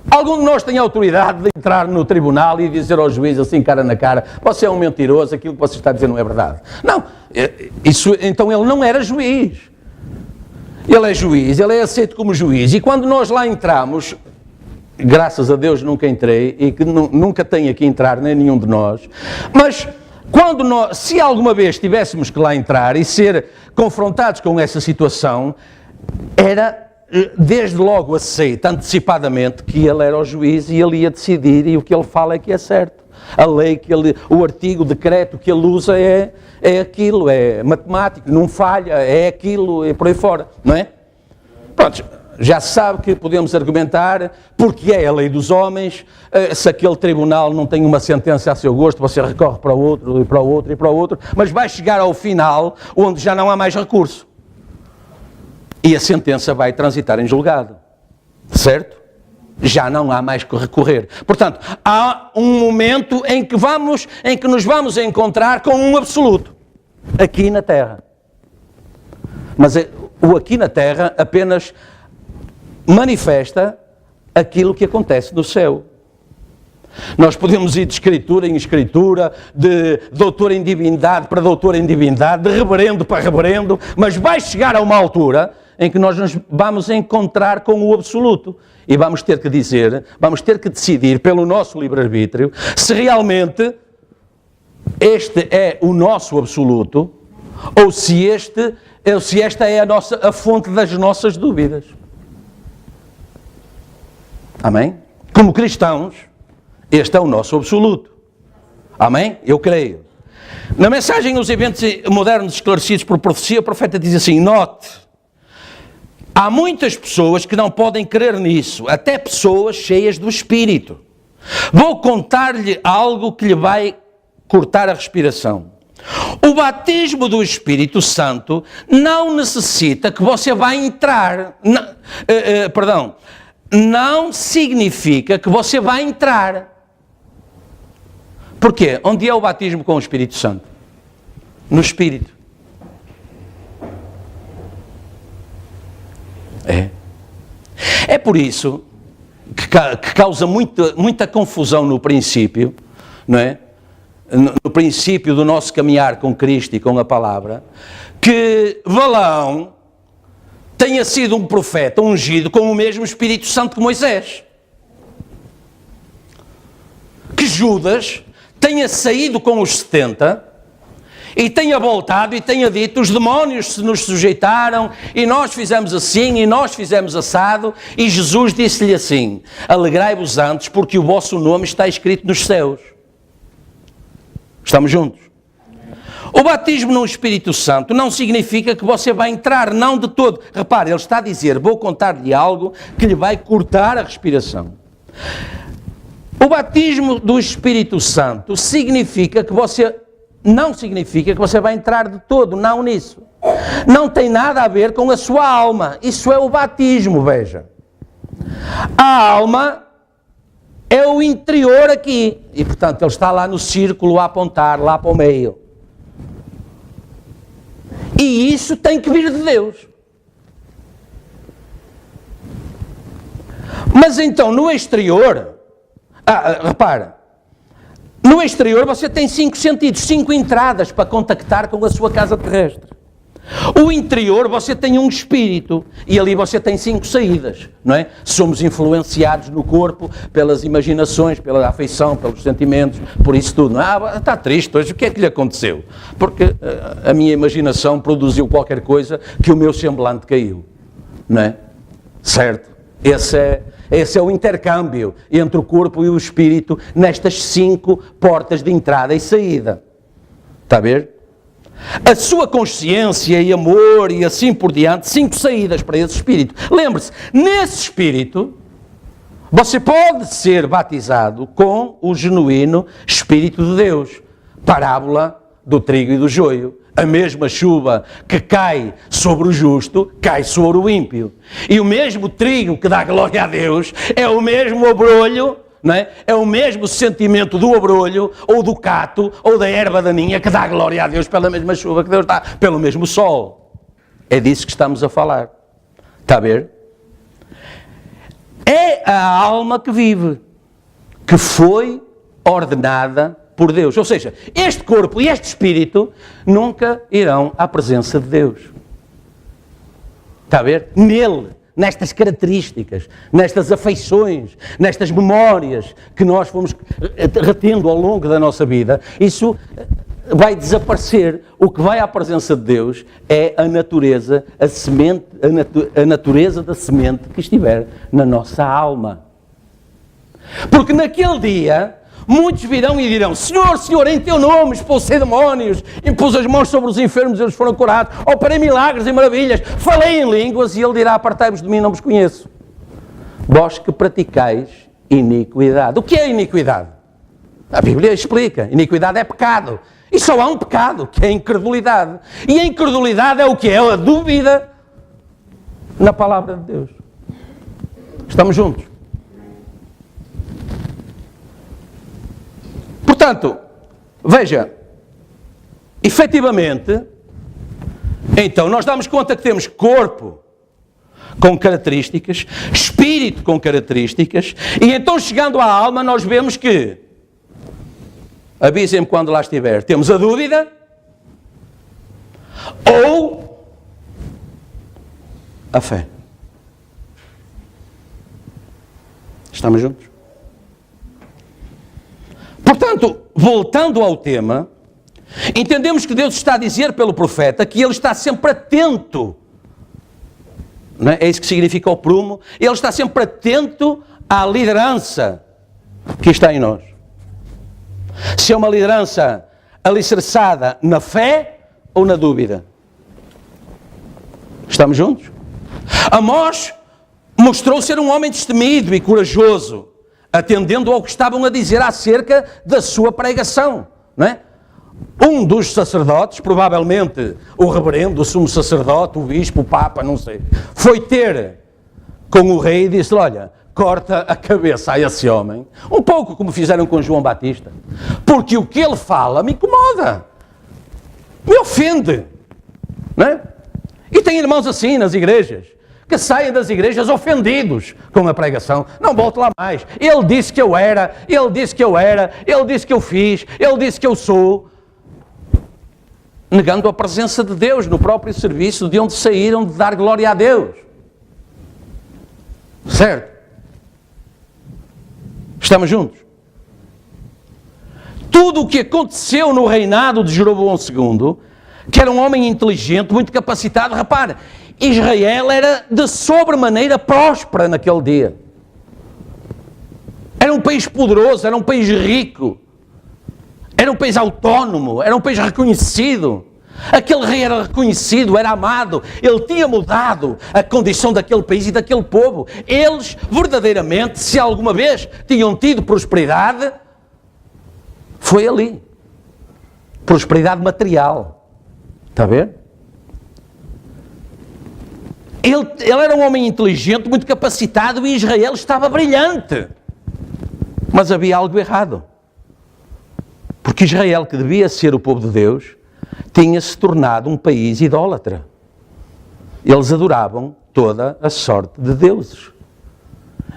Algum de nós tem a autoridade de entrar no tribunal e dizer ao juiz assim, cara na cara, você é um mentiroso, aquilo que você está a dizer não é verdade. Não, então ele não era juiz. Ele é juiz, ele é aceito como juiz. E quando nós lá entramos, graças a Deus nunca entrei, e que nunca tenha que entrar, nem nenhum de nós, mas se alguma vez tivéssemos que lá entrar e ser confrontados com essa situação, era desde logo aceito, antecipadamente, que ele era o juiz e ele ia decidir, e o que ele fala é que é certo. A lei, o artigo, o decreto que ele usa é aquilo, é matemático, não falha, é aquilo, é por aí fora, não é? Pronto, já se sabe que podemos argumentar porque é a lei dos homens, se aquele tribunal não tem uma sentença a seu gosto, você recorre para o outro, e para o outro, e para o outro, mas vai chegar ao final onde já não há mais recurso. E a sentença vai transitar em julgado, certo? Já não há mais que recorrer. Portanto, há um momento em que nos vamos encontrar com um absoluto, aqui na Terra. Mas o aqui na Terra apenas manifesta aquilo que acontece no céu. Nós podemos ir de escritura em escritura, de doutor em divindade para doutor em divindade, de reverendo para reverendo, mas vai chegar a uma altura em que nós nos vamos encontrar com o absoluto e vamos ter que decidir pelo nosso livre-arbítrio se realmente este é o nosso absoluto ou se esta é a fonte das nossas dúvidas. Amém? Como cristãos, este é o nosso absoluto. Amém? Eu creio. Na mensagem Os Eventos Modernos Esclarecidos por Profecia, o profeta diz assim, note, Há muitas pessoas que não podem crer nisso, até pessoas cheias do Espírito. Vou contar-lhe algo que lhe vai cortar a respiração. O batismo do Espírito Santo não necessita que você vá entrar. Não significa que você vai entrar. Porquê? Onde é o batismo com o Espírito Santo? No Espírito. É por isso que causa muita confusão no princípio, não é? No princípio do nosso caminhar com Cristo e com a palavra, que Balaão tenha sido um profeta ungido com o mesmo Espírito Santo que Moisés. Que Judas tenha saído com os 70 e tenha voltado e tenha dito: os demónios se nos sujeitaram e nós fizemos assim e nós fizemos assado, e Jesus disse-lhe assim: alegrai-vos antes, porque o vosso nome está escrito nos céus. Estamos juntos? O batismo no Espírito Santo não significa que você vai entrar, não de todo. Repare, ele está a dizer: vou contar-lhe algo que lhe vai cortar a respiração. O batismo do Espírito Santo não significa que você vai entrar de todo, não nisso. Não tem nada a ver com a sua alma. Isso é o batismo, veja. A alma é o interior aqui. E, portanto, ele está lá no círculo a apontar, lá para o meio. E isso tem que vir de Deus. Mas então, no exterior, repara, no exterior você tem 5 sentidos, 5 entradas para contactar com a sua casa terrestre. O interior você tem um espírito e ali você tem 5 saídas, não é? Somos influenciados no corpo pelas imaginações, pela afeição, pelos sentimentos, por isso tudo. Não é? Está triste hoje, o que é que lhe aconteceu? Porque a minha imaginação produziu qualquer coisa que o meu semblante caiu, não é? Certo? Esse é o intercâmbio entre o corpo e o espírito nestas 5 portas de entrada e saída. Está a ver? A sua consciência e amor e assim por diante, 5 saídas para esse espírito. Lembre-se, nesse espírito, você pode ser batizado com o genuíno Espírito de Deus. Parábola do trigo e do joio. A mesma chuva que cai sobre o justo, cai sobre o ímpio. E o mesmo trigo que dá glória a Deus é o mesmo abrolho, não é? É o mesmo sentimento do abrolho, ou do cato, ou da erva daninha que dá glória a Deus pela mesma chuva que Deus dá, pelo mesmo sol. É disso que estamos a falar. Está a ver? É a alma que vive, que foi ordenada por Deus. Ou seja, este corpo e este espírito nunca irão à presença de Deus. Está a ver? Nele, nestas características, nestas afeições, nestas memórias que nós fomos retendo ao longo da nossa vida, isso vai desaparecer. O que vai à presença de Deus é a natureza, a semente, a natureza da semente que estiver na nossa alma. Porque naquele dia muitos virão e dirão: Senhor, Senhor, em teu nome expulsei demónios, impus as mãos sobre os enfermos e eles foram curados, operei milagres e maravilhas, falei em línguas, e ele dirá: apartai-vos de mim, não vos conheço, vós que praticais iniquidade. O que é iniquidade? A Bíblia explica: iniquidade é pecado, e só há um pecado, que é a incredulidade. E a incredulidade é o que? É a dúvida na palavra de Deus. Estamos juntos? Portanto, veja, efetivamente, então nós damos conta que temos corpo com características, espírito com características, e então chegando à alma nós vemos que, avisem-me quando lá estiver, temos a dúvida ou a fé. Estamos juntos? Portanto, voltando ao tema, entendemos que Deus está a dizer pelo profeta que Ele está sempre atento, não é? É isso que significa o prumo. Ele está sempre atento à liderança que está em nós. Se é uma liderança alicerçada na fé ou na dúvida. Estamos juntos? Amós mostrou ser um homem destemido e corajoso, atendendo ao que estavam a dizer acerca da sua pregação, não é? Um dos sacerdotes, provavelmente o reverendo, o sumo sacerdote, o bispo, o papa, não sei, foi ter com o rei e disse: olha, corta a cabeça a esse homem, um pouco como fizeram com João Batista, porque o que ele fala me incomoda, me ofende, não é? E tem irmãos assim nas igrejas, que saem das igrejas ofendidos com a pregação. Não volto lá mais. Ele disse que eu era, ele disse que eu era, ele disse que eu fiz, ele disse que eu sou. Negando a presença de Deus no próprio serviço de onde saíram de dar glória a Deus. Certo? Estamos juntos? Tudo o que aconteceu no reinado de Jeroboão II, que era um homem inteligente, muito capacitado, repare, Israel era de sobremaneira próspera naquele dia. Era um país poderoso, era um país rico, era um país autónomo, era um país reconhecido. Aquele rei era reconhecido, era amado, ele tinha mudado a condição daquele país e daquele povo. Eles, verdadeiramente, se alguma vez tinham tido prosperidade, foi ali. Prosperidade material. Está a ver? Ele era um homem inteligente, muito capacitado, e Israel estava brilhante. Mas havia algo errado. Porque Israel, que devia ser o povo de Deus, tinha-se tornado um país idólatra. Eles adoravam toda a sorte de deuses.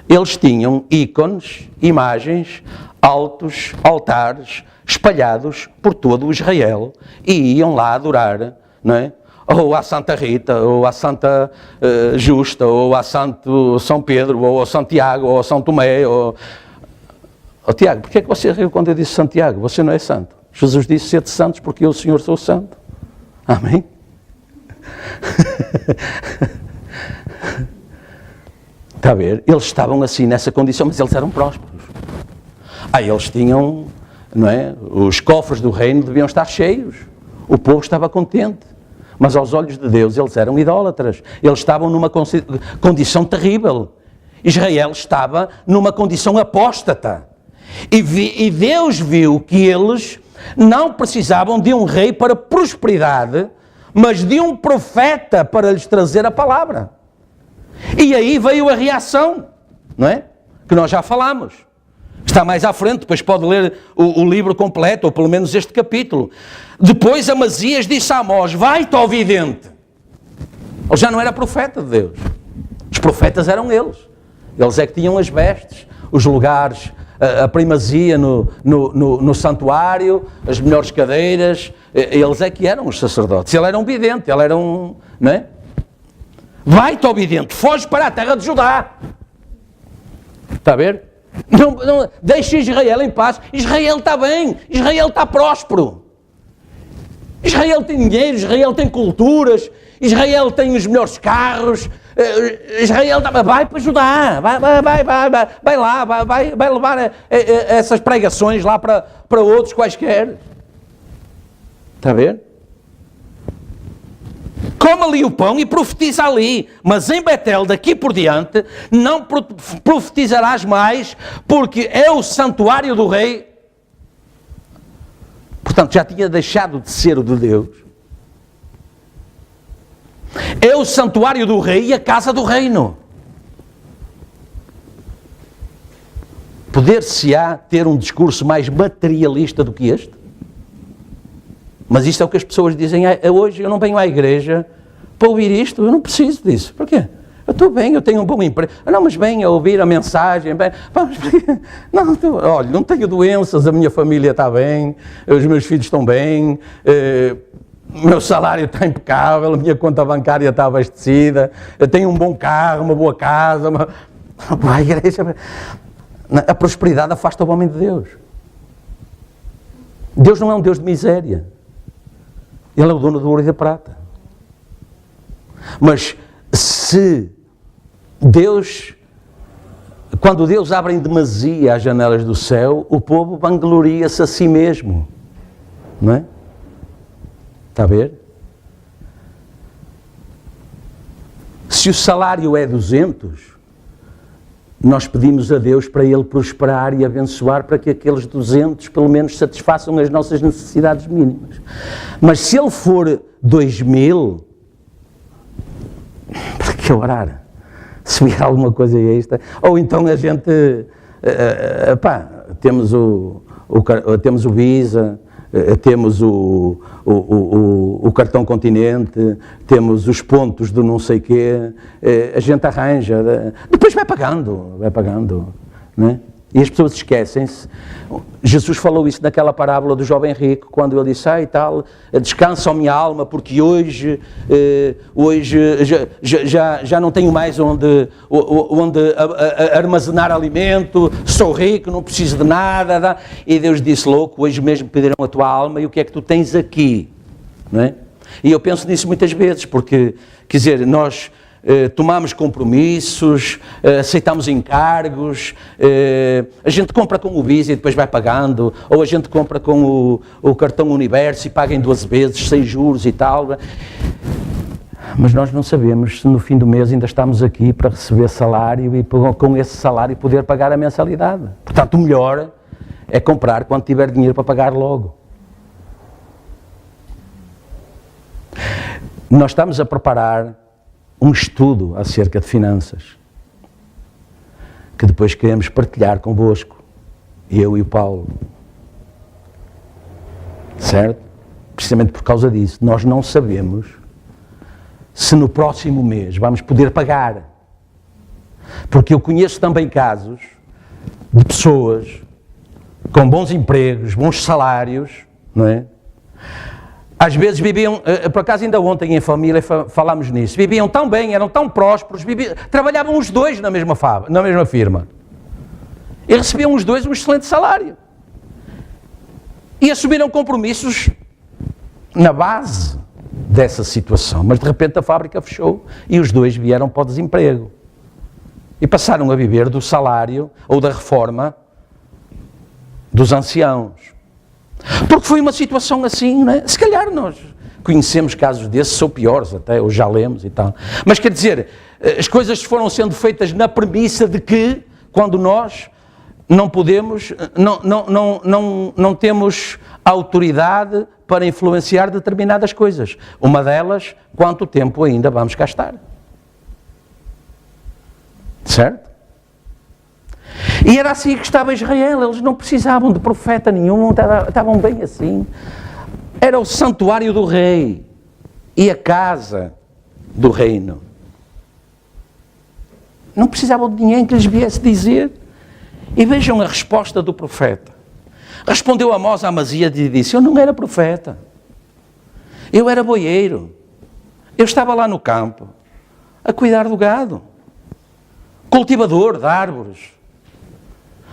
Eles tinham ícones, imagens, altos altares espalhados por todo o Israel e iam lá adorar, não é? Ou à Santa Rita, ou à Santa Justa, ou a Santo São Pedro, ou a Santiago, ou a São Tomé, ou... Oh, Tiago, porquê é que você riu quando eu disse Santiago? Você não é santo. Jesus disse: sede santos porque eu, o Senhor, sou santo. Amém? Está a ver? Eles estavam assim nessa condição, mas eles eram prósperos. Eles tinham, não é? Os cofres do reino deviam estar cheios. O povo estava contente. Mas aos olhos de Deus eles eram idólatras. Eles estavam numa condição terrível. Israel estava numa condição apóstata. E Deus viu que eles não precisavam de um rei para prosperidade, mas de um profeta para lhes trazer a palavra. E aí veio a reação, não é? Que nós já falámos. Está mais à frente, depois pode ler o livro completo, ou pelo menos este capítulo. Depois Amazias disse a Amós: vai-te ao vidente. Ele já não era profeta de Deus. Os profetas eram eles. Eles é que tinham as vestes, os lugares, a primazia no santuário, as melhores cadeiras. Eles é que eram os sacerdotes. Ele era um vidente, ele era um... Não é? Vai-te ao vidente, foge para a terra de Judá. Está a ver? Não, deixe Israel em paz. Israel está bem, Israel está próspero. Israel tem dinheiro, Israel tem culturas, Israel tem os melhores carros, Israel vai para Judá, vai lá, vai levar essas pregações lá para outros quaisquer. Está a ver? Come ali o pão e profetiza ali, mas em Betel daqui por diante não profetizarás mais, porque é o santuário do rei. Portanto, já tinha deixado de ser o de Deus. É o santuário do rei e a casa do reino. Poder-se-á ter um discurso mais materialista do que este? Mas isto é o que as pessoas dizem. Hoje eu não venho à igreja para ouvir isto, eu não preciso disso. Por quê? Eu estou bem, eu tenho um bom emprego. Não, mas venha a ouvir a mensagem. Olha, não tenho doenças, a minha família está bem, os meus filhos estão bem, o meu salário está impecável, a minha conta bancária está abastecida, eu tenho um bom carro, uma boa casa. A igreja... A prosperidade afasta o homem de Deus. Deus não é um Deus de miséria. Ele é o dono do ouro e da prata. Mas se Deus, quando Deus abre em demasia as janelas do céu, o povo vangloria-se a si mesmo. Não é? Está a ver? Se o salário é 200, nós pedimos a Deus para Ele prosperar e abençoar para que aqueles 200 pelo menos satisfaçam as nossas necessidades mínimas. Mas se Ele for 2000, para que orar? Se vier alguma coisa extra, ou então a gente, temos o Visa, temos o cartão Continente, temos os pontos do não sei quê, a gente arranja, depois vai pagando, não é? E as pessoas esquecem-se. Jesus falou isso naquela parábola do jovem rico, quando ele disse, e tal, descansa a minha alma, porque hoje já não tenho mais onde armazenar alimento, sou rico, não preciso de nada. E Deus disse, louco, hoje mesmo pedirão a tua alma, e o que é que tu tens aqui? Não é? E eu penso nisso muitas vezes, porque, quer dizer, nós tomamos compromissos, aceitamos encargos, a gente compra com o Visa e depois vai pagando, ou a gente compra com o cartão Universo e paga em 12 vezes, sem juros e tal. Mas nós não sabemos se no fim do mês ainda estamos aqui para receber salário e com esse salário poder pagar a mensalidade. Portanto, o melhor é comprar quando tiver dinheiro para pagar logo. Nós estamos a preparar um estudo acerca de finanças, que depois queremos partilhar convosco, eu e o Paulo. Certo? Precisamente por causa disso. Nós não sabemos se no próximo mês vamos poder pagar. Porque eu conheço também casos de pessoas com bons empregos, bons salários, não é? Às vezes viviam, por acaso ainda ontem em família falámos nisso, viviam tão bem, eram tão prósperos, trabalhavam os dois na mesma firma. E recebiam os dois um excelente salário. E assumiram compromissos na base dessa situação. Mas de repente a fábrica fechou e os dois vieram para o desemprego. E passaram a viver do salário ou da reforma dos anciãos. Porque foi uma situação assim, não é? Se calhar nós conhecemos casos desses, ou piores até, ou já lemos e tal. Mas quer dizer, as coisas foram sendo feitas na premissa de que, quando nós não podemos, não temos autoridade para influenciar determinadas coisas. Uma delas, quanto tempo ainda vamos cá estar. Certo? E era assim que estava Israel, eles não precisavam de profeta nenhum, estavam bem assim. Era o santuário do rei e a casa do reino. Não precisavam de ninguém que lhes viesse dizer. E vejam a resposta do profeta. Respondeu Amós a Amazias e disse, eu não era profeta, eu era boieiro, eu estava lá no campo a cuidar do gado, cultivador de árvores.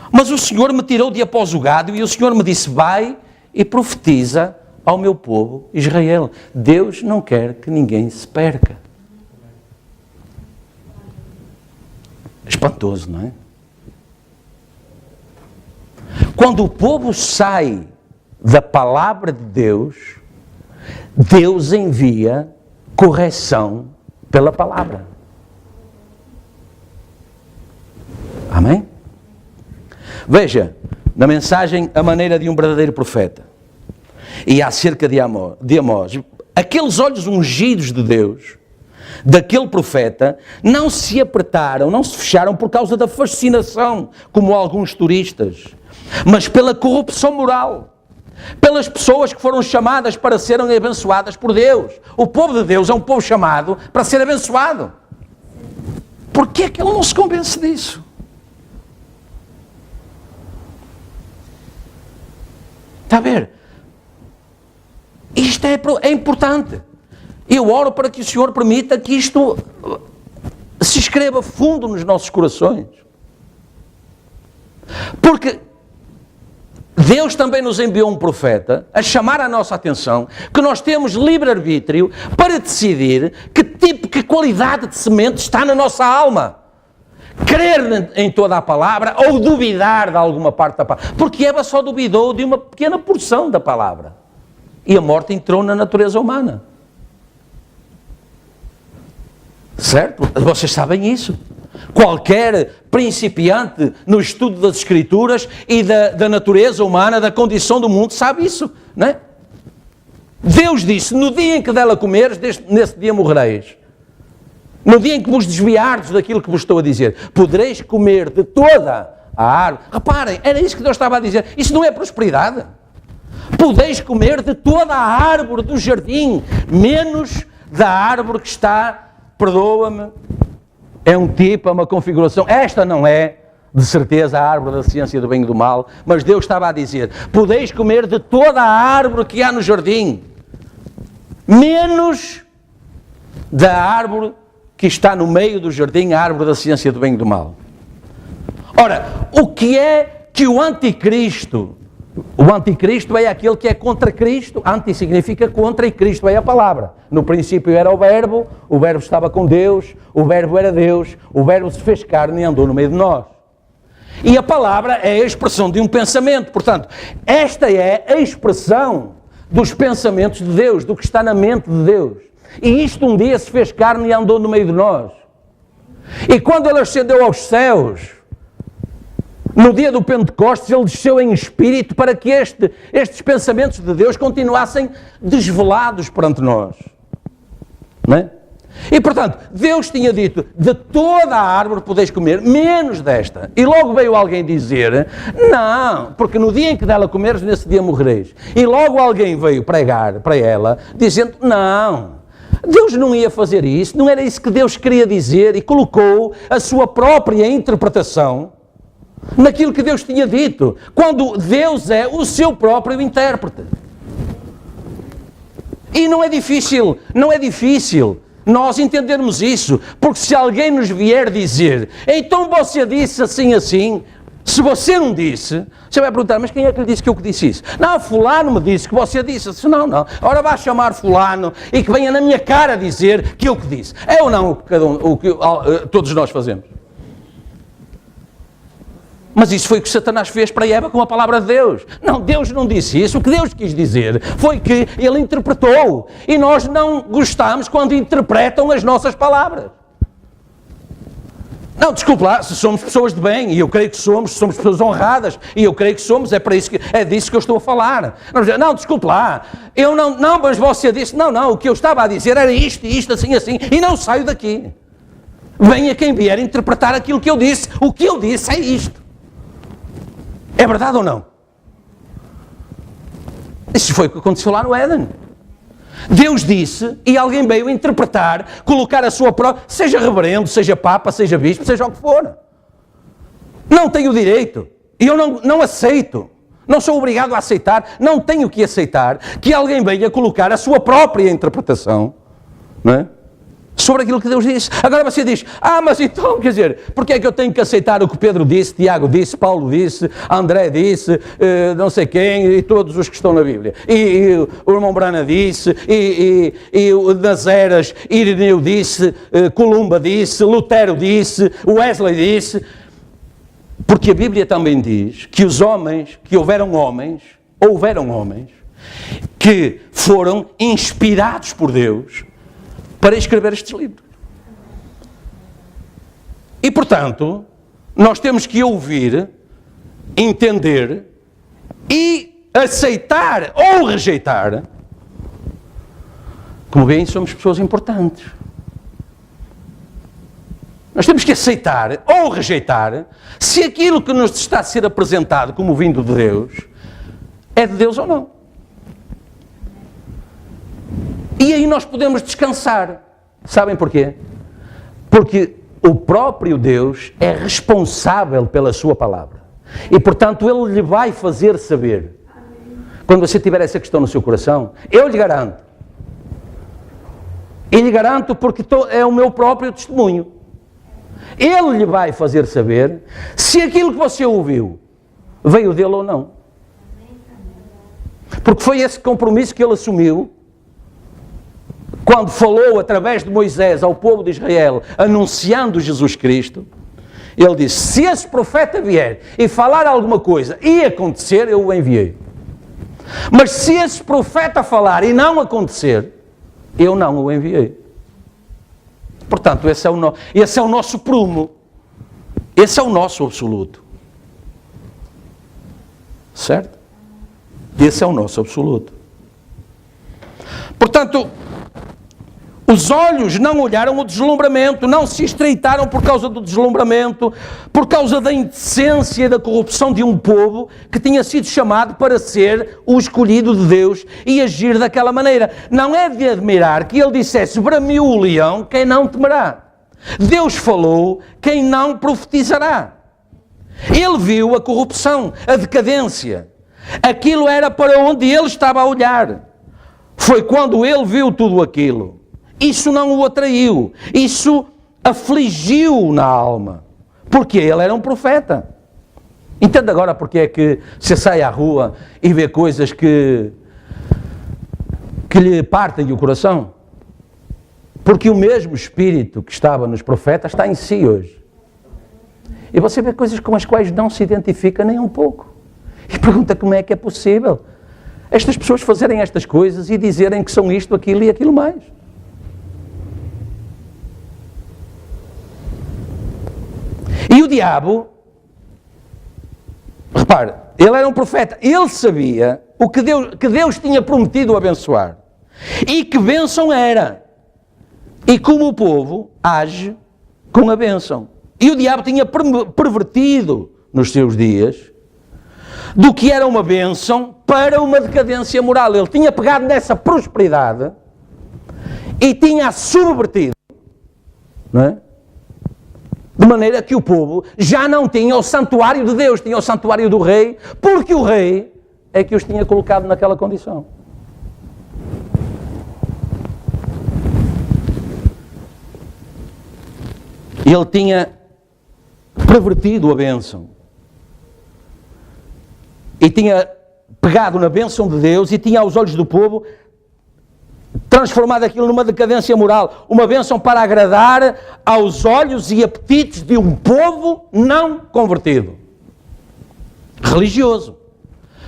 Mas o Senhor me tirou de após o gado e o Senhor me disse, vai e profetiza ao meu povo Israel. Deus não quer que ninguém se perca. Espantoso, não é? Quando o povo sai da palavra de Deus, Deus envia correção pela palavra. Amém? Veja, na mensagem A Maneira de um Verdadeiro Profeta, e acerca de Amós, aqueles olhos ungidos de Deus, daquele profeta, não se apertaram, não se fecharam por causa da fascinação, como alguns turistas, mas pela corrupção moral, pelas pessoas que foram chamadas para serem abençoadas por Deus. O povo de Deus é um povo chamado para ser abençoado. Por que é que ele não se convence disso? Está a ver? Isto é importante. Eu oro para que o Senhor permita que isto se escreva fundo nos nossos corações. Porque Deus também nos enviou um profeta a chamar a nossa atenção que nós temos livre-arbítrio para decidir que qualidade de semente está na nossa alma. Crer em toda a palavra ou duvidar de alguma parte da palavra. Porque Eva só duvidou de uma pequena porção da palavra. E a morte entrou na natureza humana. Certo? Vocês sabem isso. Qualquer principiante no estudo das Escrituras e da natureza humana, da condição do mundo, sabe isso, não é? Deus disse, no dia em que dela comeres, nesse dia morrereis. No dia em que vos desviardes daquilo que vos estou a dizer, podereis comer de toda a árvore. Reparem, era isso que Deus estava a dizer. Isso não é prosperidade. Podeis comer de toda a árvore do jardim, menos da árvore que está, perdoa-me, é um tipo, é uma configuração. Esta não é, de certeza, a árvore da ciência do bem e do mal, mas Deus estava a dizer, podeis comer de toda a árvore que há no jardim, menos da árvore que está no meio do jardim, a árvore da ciência do bem e do mal. Ora, o que é que o anticristo é aquele que é contra Cristo. Anti significa contra e Cristo é a palavra. No princípio era o verbo estava com Deus, o verbo era Deus, o verbo se fez carne e andou no meio de nós. E a palavra é a expressão de um pensamento. Portanto, esta é a expressão dos pensamentos de Deus, do que está na mente de Deus. E isto um dia se fez carne e andou no meio de nós. E quando ele ascendeu aos céus, no dia do Pentecostes, ele desceu em espírito para que estes pensamentos de Deus continuassem desvelados perante nós. Não é? E portanto, Deus tinha dito, de toda a árvore podeis comer, menos desta. E logo veio alguém dizer, não, porque no dia em que dela comeres, nesse dia morrereis. E logo alguém veio pregar para ela, dizendo, não, Deus não ia fazer isso, não era isso que Deus queria dizer, e colocou a sua própria interpretação naquilo que Deus tinha dito, quando Deus é o seu próprio intérprete. E não é difícil nós entendermos isso, porque se alguém nos vier dizer, então você disse assim, assim, se você não disse, você vai perguntar, mas quem é que lhe disse que eu disse isso? Não, fulano me disse que você disse. Disse, não, ora vai chamar fulano e que venha na minha cara dizer que eu que disse. É ou não o que todos nós fazemos? Mas isso foi o que Satanás fez para Eva com a palavra de Deus. Não, Deus não disse isso. O que Deus quis dizer foi que ele interpretou. E nós não gostamos quando interpretam as nossas palavras. Não, desculpe lá, se somos pessoas de bem, e eu creio que somos pessoas honradas, e eu creio que somos, é disso que eu estou a falar. Não, desculpe lá, eu não, mas você disse, não, o que eu estava a dizer era isto, assim, e não saio daqui. Venha quem vier interpretar aquilo que eu disse, o que eu disse é isto. É verdade ou não? Isso foi o que aconteceu lá no Éden. Deus disse e alguém veio interpretar, colocar a sua própria, seja reverendo, seja papa, seja bispo, seja o que for. Não tenho direito. E eu não aceito. Não sou obrigado a aceitar. Não tenho que aceitar que alguém venha colocar a sua própria interpretação, não é? Sobre aquilo que Deus disse. Agora você diz, mas então, quer dizer, porque é que eu tenho que aceitar o que Pedro disse, Tiago disse, Paulo disse, André disse, não sei quem, e todos os que estão na Bíblia. E o irmão Brana disse, e o Nazeras, Irineu disse, Columba disse, Lutero disse, Wesley disse. Porque a Bíblia também diz que houveram homens que foram inspirados por Deus para escrever estes livros. E, portanto, nós temos que ouvir, entender e aceitar ou rejeitar. Como veem, somos pessoas importantes. Nós temos que aceitar ou rejeitar se aquilo que nos está a ser apresentado como vindo de Deus é de Deus ou não. E aí nós podemos descansar. Sabem porquê? Porque o próprio Deus é responsável pela sua palavra. E, portanto, Ele lhe vai fazer saber. Quando você tiver essa questão no seu coração, eu lhe garanto. E lhe garanto porque é o meu próprio testemunho. Ele lhe vai fazer saber se aquilo que você ouviu veio dele ou não. Porque foi esse compromisso que ele assumiu quando falou através de Moisés ao povo de Israel, anunciando Jesus Cristo. Ele disse, se esse profeta vier e falar alguma coisa e acontecer, eu o enviei. Mas se esse profeta falar e não acontecer, eu não o enviei. Portanto, esse é o nosso prumo. Esse é o nosso absoluto. Certo? Esse é o nosso absoluto. Portanto, os olhos não olharam o deslumbramento, não se estreitaram por causa do deslumbramento, por causa da indecência e da corrupção de um povo que tinha sido chamado para ser o escolhido de Deus e agir daquela maneira. Não é de admirar que ele dissesse: bramiu o leão, quem não temerá? Deus falou, quem não profetizará? Ele viu a corrupção, a decadência. Aquilo era para onde ele estava a olhar. Foi quando ele viu tudo aquilo. Isso não o atraiu. Isso afligiu na alma. Porque ele era um profeta. Entende agora porque é que você sai à rua e vê coisas que lhe partem o coração? Porque o mesmo espírito que estava nos profetas está em si hoje. E você vê coisas com as quais não se identifica nem um pouco. E pergunta como é que é possível estas pessoas fazerem estas coisas e dizerem que são isto, aquilo e aquilo mais. E o diabo, repare, ele era um profeta, ele sabia o que Deus tinha prometido abençoar. E que bênção era. E como o povo age com a bênção. E o diabo tinha pervertido nos seus dias do que era uma bênção para uma decadência moral. Ele tinha pegado nessa prosperidade e tinha subvertido, não é? De maneira que o povo já não tinha o santuário de Deus, tinha o santuário do rei, porque o rei é que os tinha colocado naquela condição. Ele tinha pervertido a bênção. E tinha pegado na bênção de Deus e tinha aos olhos do povo transformado aquilo numa decadência moral. Uma bênção para agradar aos olhos e apetites de um povo não convertido. Religioso.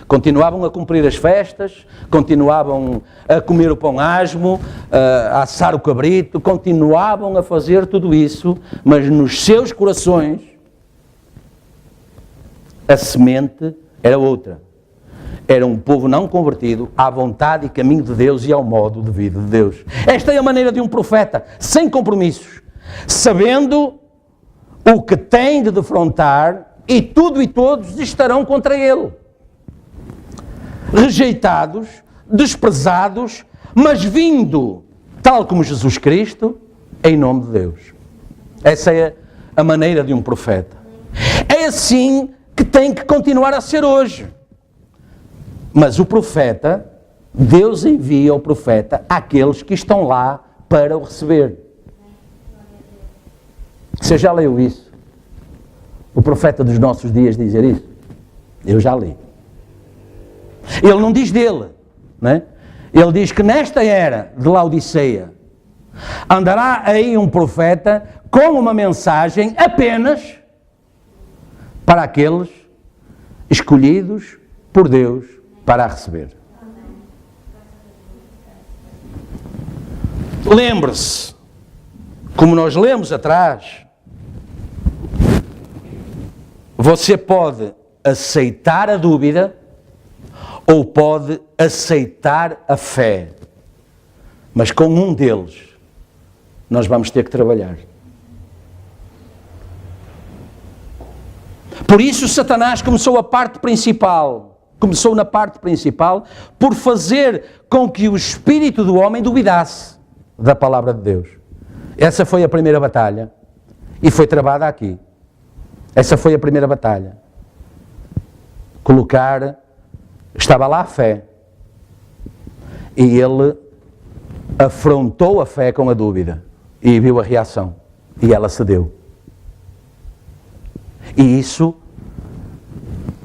Continuavam a cumprir as festas, continuavam a comer o pão asmo, a assar o cabrito, continuavam a fazer tudo isso, mas nos seus corações a semente era outra. Era um povo não convertido à vontade e caminho de Deus e ao modo de vida de Deus. Esta é a maneira de um profeta, sem compromissos, sabendo o que tem de defrontar, e tudo e todos estarão contra ele. Rejeitados, desprezados, mas vindo, tal como Jesus Cristo, em nome de Deus. Essa é a maneira de um profeta. É assim que tem que continuar a ser hoje. Mas o profeta, Deus envia o profeta àqueles que estão lá para o receber. Você já leu isso? O profeta dos nossos dias dizer isso? Eu já li. Ele não diz dele, né? Ele diz que nesta era de Laodiceia andará aí um profeta com uma mensagem apenas para aqueles escolhidos por Deus para a receber. Lembre-se, como nós lemos atrás, você pode aceitar a dúvida ou pode aceitar a fé, mas com um deles nós vamos ter que trabalhar. Por isso Satanás começou na parte principal por fazer com que o espírito do homem duvidasse da palavra de Deus. Essa foi a primeira batalha e foi travada aqui. Essa foi a primeira batalha. Estava lá a fé e ele afrontou a fé com a dúvida e viu a reação e ela cedeu. E isso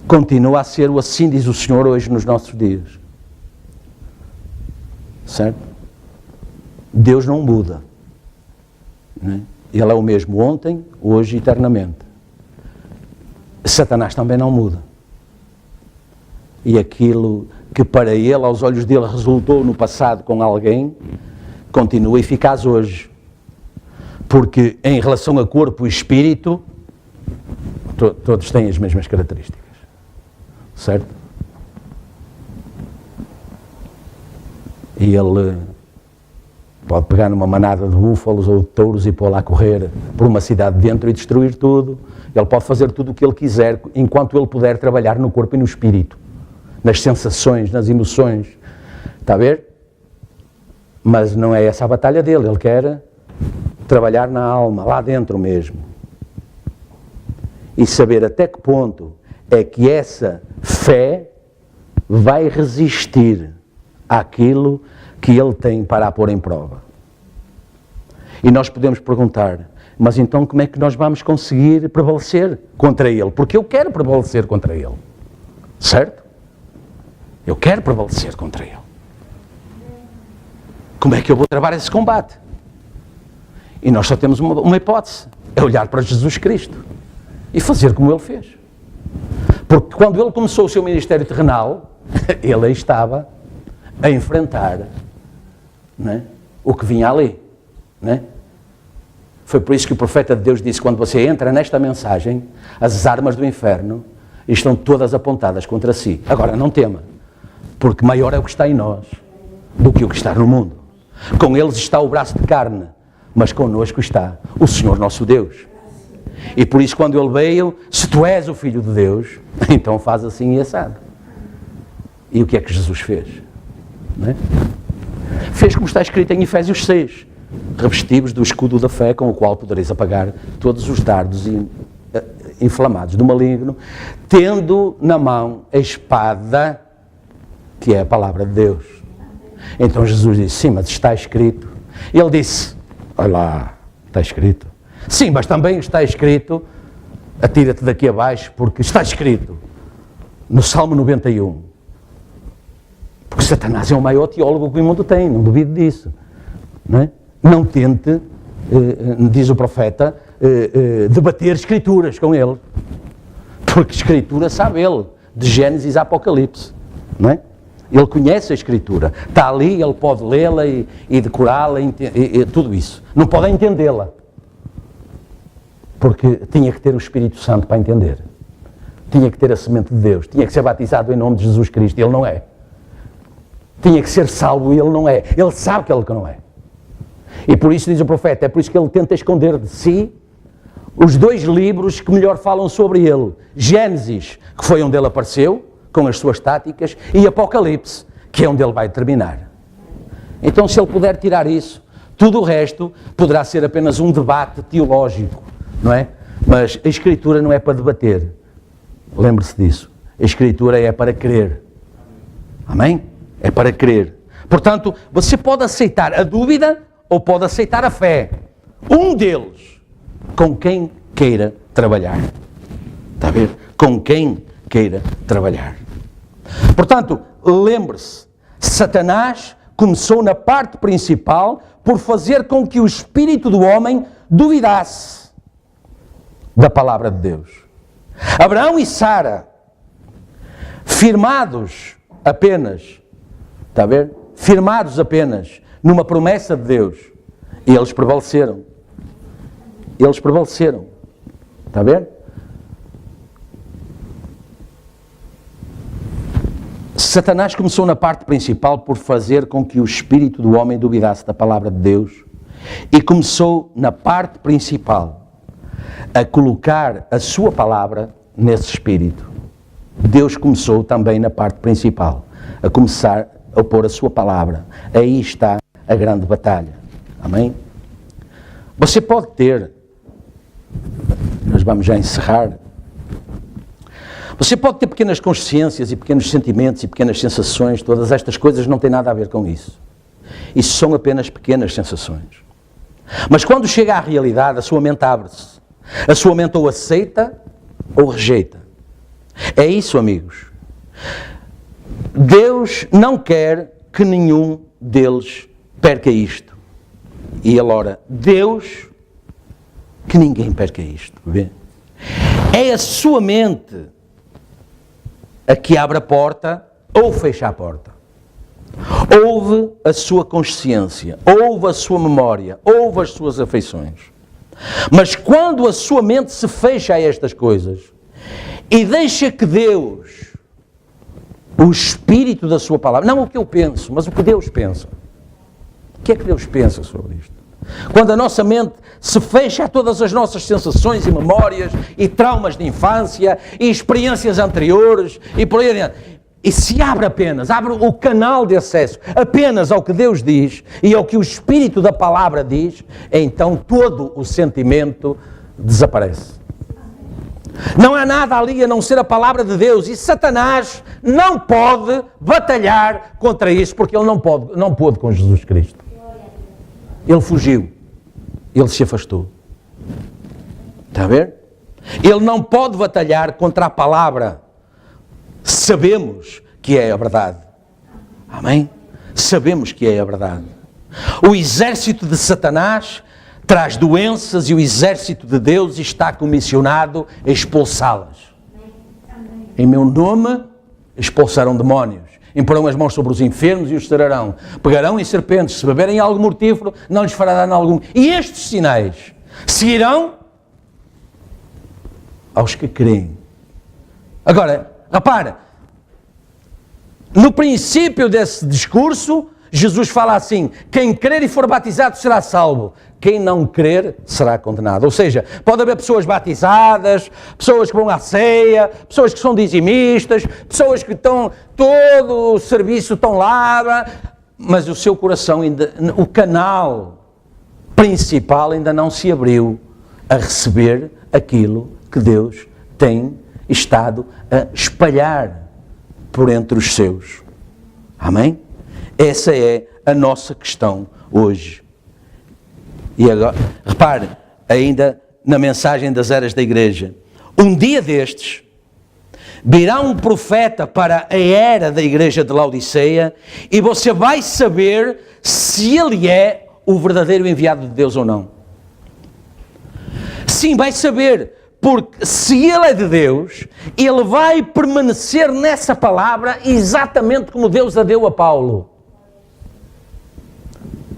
continua a ser o assim diz o Senhor hoje nos nossos dias. Certo? Deus não muda. Né? Ele é o mesmo ontem, hoje e eternamente. Satanás também não muda. E aquilo que para ele, aos olhos dele, resultou no passado com alguém, continua eficaz hoje. Porque em relação a corpo e espírito, todos têm as mesmas características. Certo? E ele pode pegar numa manada de búfalos ou de touros e pôr lá correr por uma cidade dentro e destruir tudo. Ele pode fazer tudo o que ele quiser, enquanto ele puder trabalhar no corpo e no espírito, nas sensações, nas emoções. Está a ver? Mas não é essa a batalha dele. Ele quer trabalhar na alma, lá dentro mesmo. E saber até que ponto é que essa fé vai resistir àquilo que ele tem para a pôr em prova. E nós podemos perguntar, mas então como é que nós vamos conseguir prevalecer contra ele? Porque eu quero prevalecer contra ele. Certo? Eu quero prevalecer contra ele. Como é que eu vou travar esse combate? E nós só temos uma hipótese, é olhar para Jesus Cristo e fazer como ele fez. Porque quando ele começou o seu ministério terrenal, ele aí estava a enfrentar, não é, o que vinha ali. Não é? Foi por isso que o profeta de Deus disse, quando você entra nesta mensagem, as armas do inferno estão todas apontadas contra si. Agora, não tema, porque maior é o que está em nós do que o que está no mundo. Com eles está o braço de carne, mas connosco está o Senhor nosso Deus. E por isso quando ele veio, se tu és o Filho de Deus, então faz assim e assado. E o que é que Jesus fez? Não é? Fez como está escrito em Efésios 6, revestivos do escudo da fé, com o qual podereis apagar todos os dardos inflamados do maligno, tendo na mão a espada, que é a palavra de Deus. Então Jesus disse, sim, mas está escrito. Ele disse, olha lá, está escrito. Sim, mas também está escrito, atira-te daqui abaixo, porque está escrito no Salmo 91. Porque Satanás é o maior teólogo que o mundo tem, não duvido disso. Não é? Não tente, diz o profeta, debater escrituras com ele. Porque escritura sabe ele, de Gênesis a Apocalipse. Não é? Ele conhece a escritura. Está ali, ele pode lê-la e decorá-la, e tudo isso. Não pode entendê-la. Porque tinha que ter o Espírito Santo para entender. Tinha que ter a semente de Deus. Tinha que ser batizado em nome de Jesus Cristo. Ele não é. Tinha que ser salvo e ele não é. Ele sabe que ele não é. E por isso diz o profeta, é por isso que ele tenta esconder de si os dois livros que melhor falam sobre ele. Gênesis, que foi onde ele apareceu, com as suas táticas, e Apocalipse, que é onde ele vai terminar. Então, se ele puder tirar isso, tudo o resto poderá ser apenas um debate teológico, não é? Mas a Escritura não é para debater. Lembre-se disso. A Escritura é para crer. Amém? É para crer. Portanto, você pode aceitar a dúvida ou pode aceitar a fé. Um deles, com quem queira trabalhar. Está a ver? Com quem queira trabalhar. Portanto, lembre-se, Satanás começou na parte principal por fazer com que o espírito do homem duvidasse da palavra de Deus. Abraão e Sara, firmados apenas, está a ver? Firmados apenas numa promessa de Deus, e eles prevaleceram. Eles prevaleceram. Está a ver? Satanás começou na parte principal por fazer com que o espírito do homem duvidasse da palavra de Deus e começou na parte principal a colocar a sua palavra nesse espírito. Deus começou também na parte principal a começar a pôr a sua palavra. Aí está a grande batalha. Amém? Você pode ter, nós vamos já encerrar, você pode ter pequenas consciências e pequenos sentimentos e pequenas sensações, todas estas coisas não têm nada a ver com isso. Isso são apenas pequenas sensações. Mas quando chega à realidade, a sua mente abre-se. A sua mente ou aceita ou rejeita. É isso, amigos. Deus não quer que nenhum deles perca isto. E ele ora, Deus, que ninguém perca isto. Vê? É a sua mente a que abre a porta ou fecha a porta. Ouve a sua consciência, ouve a sua memória, ouve as suas afeições. Mas quando a sua mente se fecha a estas coisas e deixa que Deus, o Espírito da sua palavra, não o que eu penso, mas o que Deus pensa. O que é que Deus pensa sobre isto? Quando a nossa mente se fecha a todas as nossas sensações e memórias e traumas de infância e experiências anteriores e por aí adiante, e se abre o canal de acesso apenas ao que Deus diz e ao que o Espírito da palavra diz, então todo o sentimento desaparece. Não há nada ali a não ser a palavra de Deus, e Satanás não pode batalhar contra isso, porque ele não pôde com Jesus Cristo. Ele fugiu, ele se afastou. Está a ver? Ele não pode batalhar contra a palavra. Sabemos que é a verdade. Amém? Sabemos que é a verdade. O exército de Satanás traz doenças e o exército de Deus está comissionado a expulsá-las. Em meu nome expulsarão demónios, imporão as mãos sobre os enfermos e os sararão, pegarão em serpentes, se beberem algo mortífero, não lhes fará dano algum. E estes sinais seguirão aos que creem. Agora, repara, no princípio desse discurso, Jesus fala assim: quem crer e for batizado será salvo, quem não crer será condenado. Ou seja, pode haver pessoas batizadas, pessoas que vão à ceia, pessoas que são dizimistas, pessoas que estão, todo o serviço estão lá, mas o seu coração ainda, o canal principal ainda não se abriu a receber aquilo que Deus tem estado a espalhar por entre os seus. Amém? Essa é a nossa questão hoje. E agora, repare, ainda na mensagem das eras da igreja, um dia destes, virá um profeta para a era da igreja de Laodiceia e você vai saber se ele é o verdadeiro enviado de Deus ou não. Sim, vai saber, porque se ele é de Deus, ele vai permanecer nessa palavra exatamente como Deus a deu a Paulo.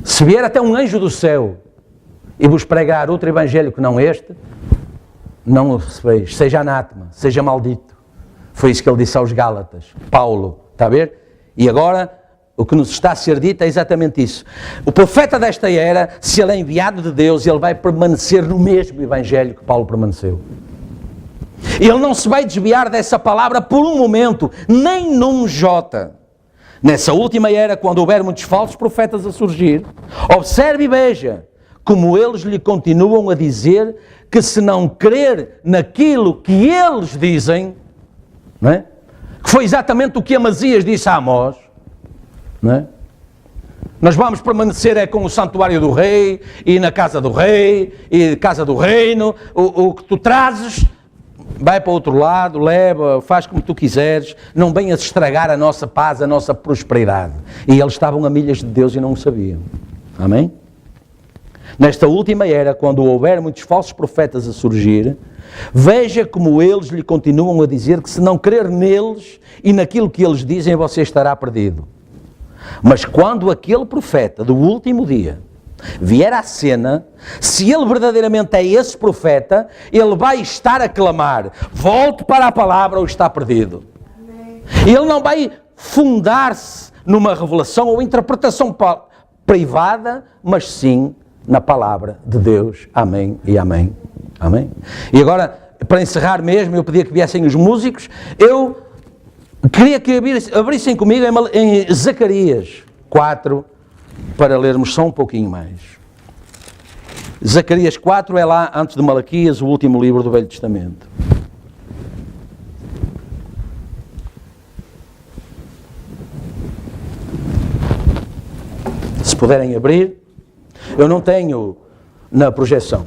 Se vier até um anjo do céu e vos pregar outro evangelho que não este, não o recebeis, seja anátema, seja maldito. Foi isso que ele disse aos Gálatas, Paulo, está a ver? E agora, o que nos está a ser dito é exatamente isso. O profeta desta era, se ele é enviado de Deus, ele vai permanecer no mesmo evangelho que Paulo permaneceu. Ele não se vai desviar dessa palavra por um momento, nem num jota. Nessa última era, quando houver muitos falsos profetas a surgir, observe e veja como eles lhe continuam a dizer que se não crer naquilo que eles dizem, não é? Que foi exatamente o que Amazias disse a Amós, não é? Nós vamos permanecer com o santuário do rei, e na casa do rei, e casa do reino, o que tu trazes, vai para o outro lado, leva, faz como tu quiseres, não venhas estragar a nossa paz, a nossa prosperidade. E eles estavam a milhas de Deus e não o sabiam. Amém? Nesta última era, quando houver muitos falsos profetas a surgir, veja como eles lhe continuam a dizer que se não crer neles e naquilo que eles dizem, você estará perdido. Mas quando aquele profeta do último dia vier à cena, se ele verdadeiramente é esse profeta, ele vai estar a clamar: volte para a palavra ou está perdido. Amém. Ele não vai fundar-se numa revelação ou interpretação privada, mas sim na palavra de Deus. Amém e amém. Amém. E agora, para encerrar mesmo, eu pedia que viessem os músicos. Eu queria que abrissem comigo em Zacarias 4, para lermos só um pouquinho mais. Zacarias 4 é lá, antes de Malaquias, o último livro do Velho Testamento. Se puderem abrir, eu não tenho na projeção.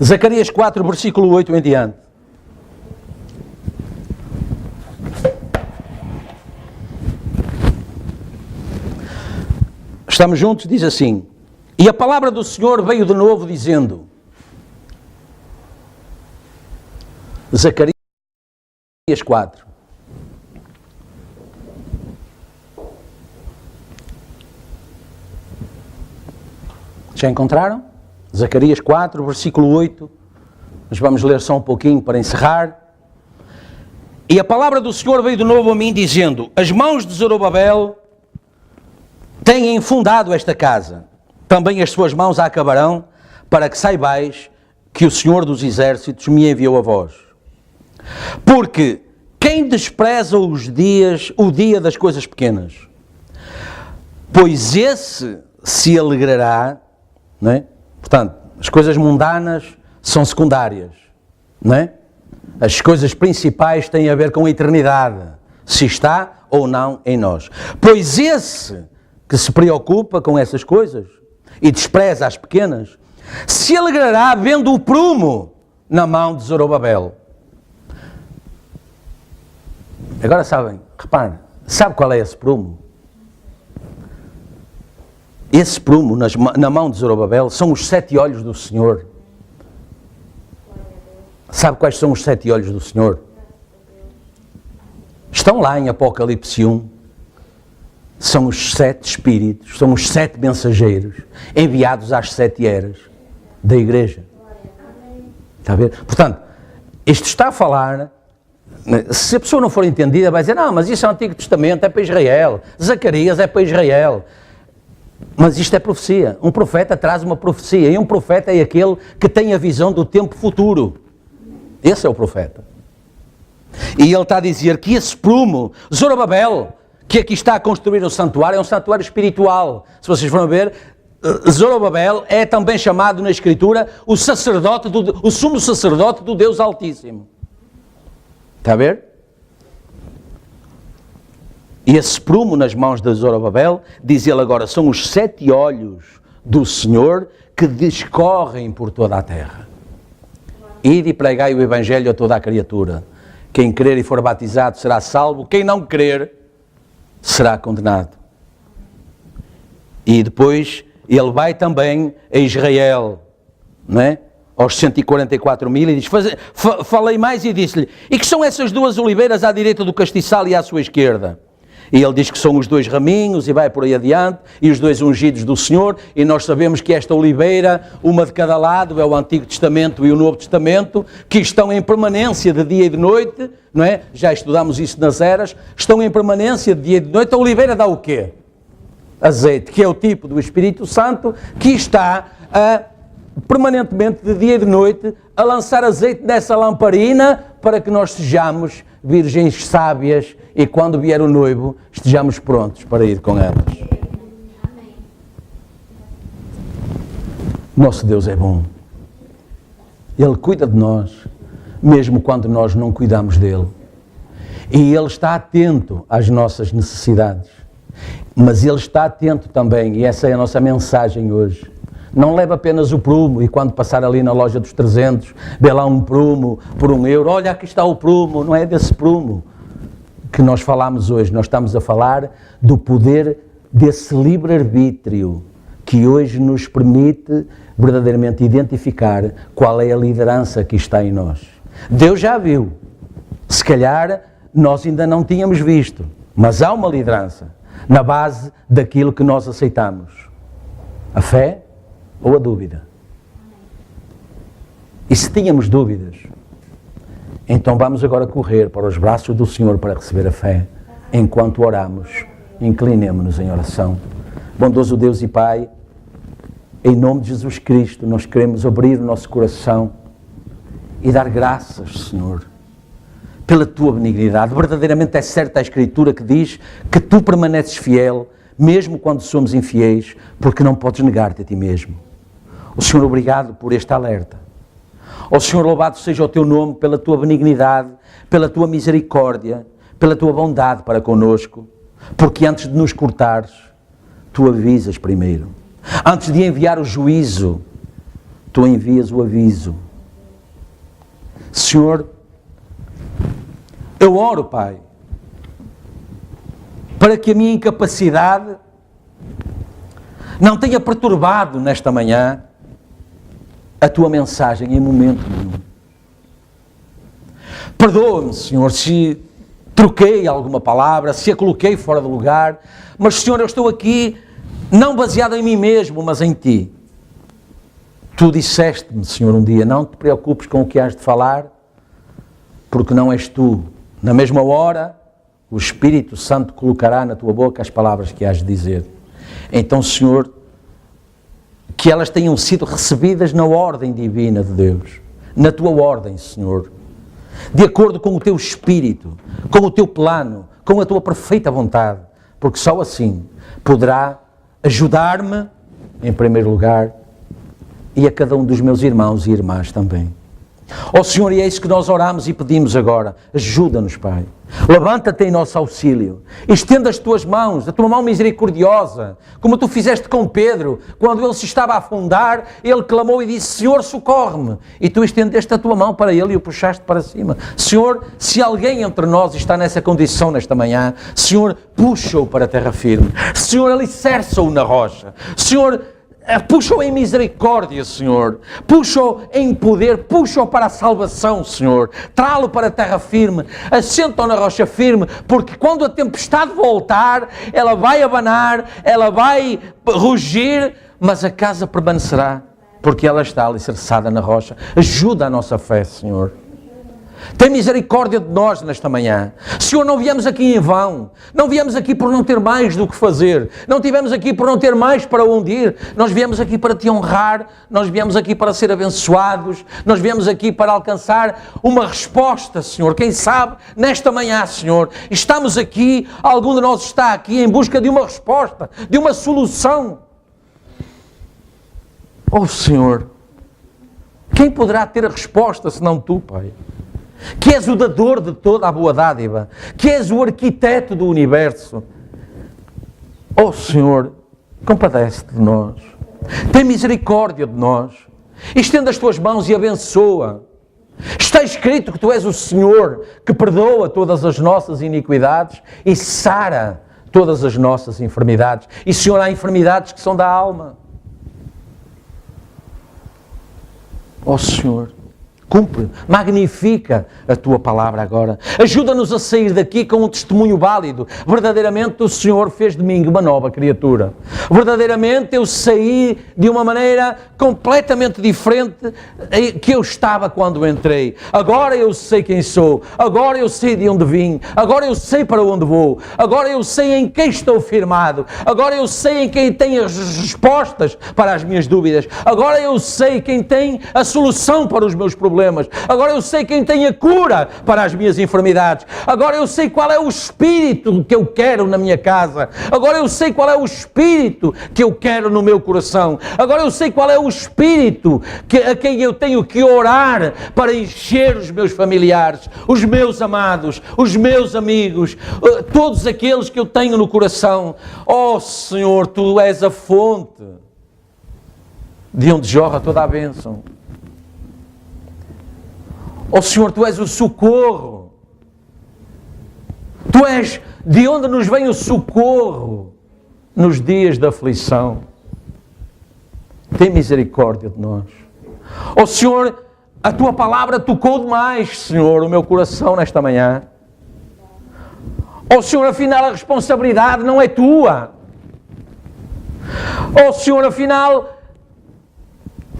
Zacarias 4, versículo 8 em diante. Estamos juntos? Diz assim: e a palavra do Senhor veio de novo dizendo, Zacarias 4, Já encontraram? Zacarias 4, versículo 8. Nós vamos ler só um pouquinho para encerrar. E a palavra do Senhor veio de novo a mim dizendo: as mãos de Zorobabel têm fundado esta casa, também as suas mãos a acabarão, para que saibais que o Senhor dos Exércitos me enviou a vós. Porque quem despreza o dia das coisas pequenas, pois esse se alegrará, não é? Portanto, as coisas mundanas são secundárias, não é? As coisas principais têm a ver com a eternidade, se está ou não em nós. Pois esse que se preocupa com essas coisas e despreza as pequenas, se alegrará vendo o prumo na mão de Zorobabel. Agora sabem, reparem, sabe qual é esse prumo? Esse prumo na mão de Zorobabel são os 7 olhos do Senhor. Sabe quais são os 7 olhos do Senhor? Estão lá em Apocalipse 1. São os 7 espíritos, são os 7 mensageiros enviados às 7 eras da igreja. Está a ver? Portanto, isto está a falar, se a pessoa não for entendida, vai dizer, não, mas isso é o Antigo Testamento, é para Israel. Zacarias é para Israel. Mas isto é profecia. Um profeta traz uma profecia, e um profeta é aquele que tem a visão do tempo futuro. Esse é o profeta. E ele está a dizer que esse prumo, Zorobabel, que aqui está a construir o santuário, é um santuário espiritual. Se vocês forem ver, Zorobabel é também chamado na Escritura o sumo sacerdote do Deus Altíssimo. Está a ver? E esse prumo nas mãos de Zorobabel, diz ele agora, são os 7 olhos do Senhor que discorrem por toda a terra. Ide e pregai o Evangelho a toda a criatura. Quem crer e for batizado será salvo, quem não crer será condenado. E depois ele vai também a Israel, não é? Aos 144 mil, e diz, falei mais e disse-lhe, e que são essas 2 oliveiras à direita do castiçal e à sua esquerda? E ele diz que são os 2 raminhos, e vai por aí adiante, e os 2 ungidos do Senhor, e nós sabemos que esta oliveira, uma de cada lado, é o Antigo Testamento e o Novo Testamento, que estão em permanência de dia e de noite, não é? Já estudámos isso nas eras, estão em permanência de dia e de noite. A oliveira dá o quê? Azeite, que é o tipo do Espírito Santo, que está permanentemente de dia e de noite a lançar azeite nessa lamparina para que nós sejamos virgens sábias e quando vier o noivo estejamos prontos para ir com elas. Nosso Deus é bom. Ele cuida de nós, mesmo quando nós não cuidamos dele. E ele está atento às nossas necessidades. Mas ele está atento também, e essa é a nossa mensagem hoje. Não leva apenas o prumo e quando passar ali na loja dos 300, vê lá um prumo por €1. Olha, aqui está o prumo. Não é desse prumo que nós falamos hoje. Nós estamos a falar do poder desse livre-arbítrio que hoje nos permite verdadeiramente identificar qual é a liderança que está em nós. Deus já viu. Se calhar nós ainda não tínhamos visto, mas há uma liderança na base daquilo que nós aceitamos. A fé ou a dúvida. E se tínhamos dúvidas, então vamos agora correr para os braços do Senhor para receber a fé. Enquanto oramos, inclinemo-nos em oração. Bondoso Deus e Pai, em nome de Jesus Cristo, nós queremos abrir o nosso coração e dar graças, Senhor, pela Tua benignidade. Verdadeiramente é certa a Escritura que diz que Tu permaneces fiel, mesmo quando somos infiéis, porque não podes negar-te a Ti mesmo. O Senhor, obrigado por este alerta. Ó Senhor, louvado seja o Teu nome pela Tua benignidade, pela Tua misericórdia, pela Tua bondade para conosco, porque antes de nos cortares, Tu avisas primeiro. Antes de enviar o juízo, Tu envias o aviso. Senhor, eu oro, Pai, para que a minha incapacidade não tenha perturbado nesta manhã a Tua mensagem em momento nenhum. Perdoa-me, Senhor, se troquei alguma palavra, se a coloquei fora do lugar, mas, Senhor, eu estou aqui não baseado em mim mesmo, mas em Ti. Tu disseste-me, Senhor, um dia, não te preocupes com o que has de falar, porque não és tu. Na mesma hora, o Espírito Santo colocará na tua boca as palavras que has de dizer. Então, Senhor, que elas tenham sido recebidas na ordem divina de Deus, na tua ordem, Senhor, de acordo com o teu Espírito, com o teu plano, com a tua perfeita vontade, porque só assim poderá ajudar-me, em primeiro lugar, e a cada um dos meus irmãos e irmãs também. Ó Senhor, e é isso que nós oramos e pedimos agora. Ajuda-nos, Pai. Levanta-te em nosso auxílio. Estenda as tuas mãos, a tua mão misericordiosa, como tu fizeste com Pedro. Quando ele se estava a afundar, ele clamou e disse, Senhor, socorre-me. E tu estendeste a tua mão para ele e o puxaste para cima. Senhor, se alguém entre nós está nessa condição nesta manhã, Senhor, puxa-o para a terra firme. Senhor, alicerça-o na rocha. Senhor, puxa-o em misericórdia, Senhor. Puxa-o em poder, puxa-o para a salvação, Senhor. Trá-lo para a terra firme, assenta-o na rocha firme, porque quando a tempestade voltar, ela vai abanar, ela vai rugir, mas a casa permanecerá, porque ela está alicerçada na rocha. Ajuda a nossa fé, Senhor. Tem misericórdia de nós nesta manhã. Senhor, não viemos aqui em vão. Não viemos aqui por não ter mais do que fazer. Não tivemos aqui por não ter mais para onde ir. Nós viemos aqui para te honrar. Nós viemos aqui para ser abençoados. Nós viemos aqui para alcançar uma resposta, Senhor. Quem sabe, nesta manhã, Senhor, estamos aqui, algum de nós está aqui em busca de uma resposta, de uma solução. Oh, Senhor, quem poderá ter a resposta senão tu, Pai? Que és o dador de toda a boa dádiva, que és o arquiteto do universo. Oh Senhor, compadece-te de nós, tem misericórdia de nós, estende as tuas mãos e abençoa. Está escrito que tu és o Senhor que perdoa todas as nossas iniquidades e sara todas as nossas enfermidades. E Senhor, há enfermidades que são da alma. Oh Senhor, cumpre, magnifica a tua palavra agora. Ajuda-nos a sair daqui com um testemunho válido. Verdadeiramente o Senhor fez de mim uma nova criatura. Verdadeiramente eu saí de uma maneira completamente diferente que eu estava quando entrei. Agora eu sei quem sou. Agora eu sei de onde vim. Agora eu sei para onde vou. Agora eu sei em quem estou firmado. Agora eu sei em quem tem as respostas para as minhas dúvidas. Agora eu sei quem tem a solução para os meus problemas. Agora eu sei quem tem a cura para as minhas enfermidades. Agora eu sei qual é o espírito que eu quero na minha casa. Agora eu sei qual é o espírito que eu quero no meu coração. Agora eu sei qual é o espírito a quem eu tenho que orar para encher os meus familiares, os meus amados, os meus amigos, todos aqueles que eu tenho no coração. Oh Senhor, tu és a fonte de onde jorra toda a bênção. Oh Senhor, tu és o socorro. Tu és de onde nos vem o socorro nos dias da aflição. Tem misericórdia de nós. Oh Senhor, a tua palavra tocou demais, Senhor, o meu coração nesta manhã. Oh Senhor, afinal a responsabilidade não é tua. Oh Senhor, afinal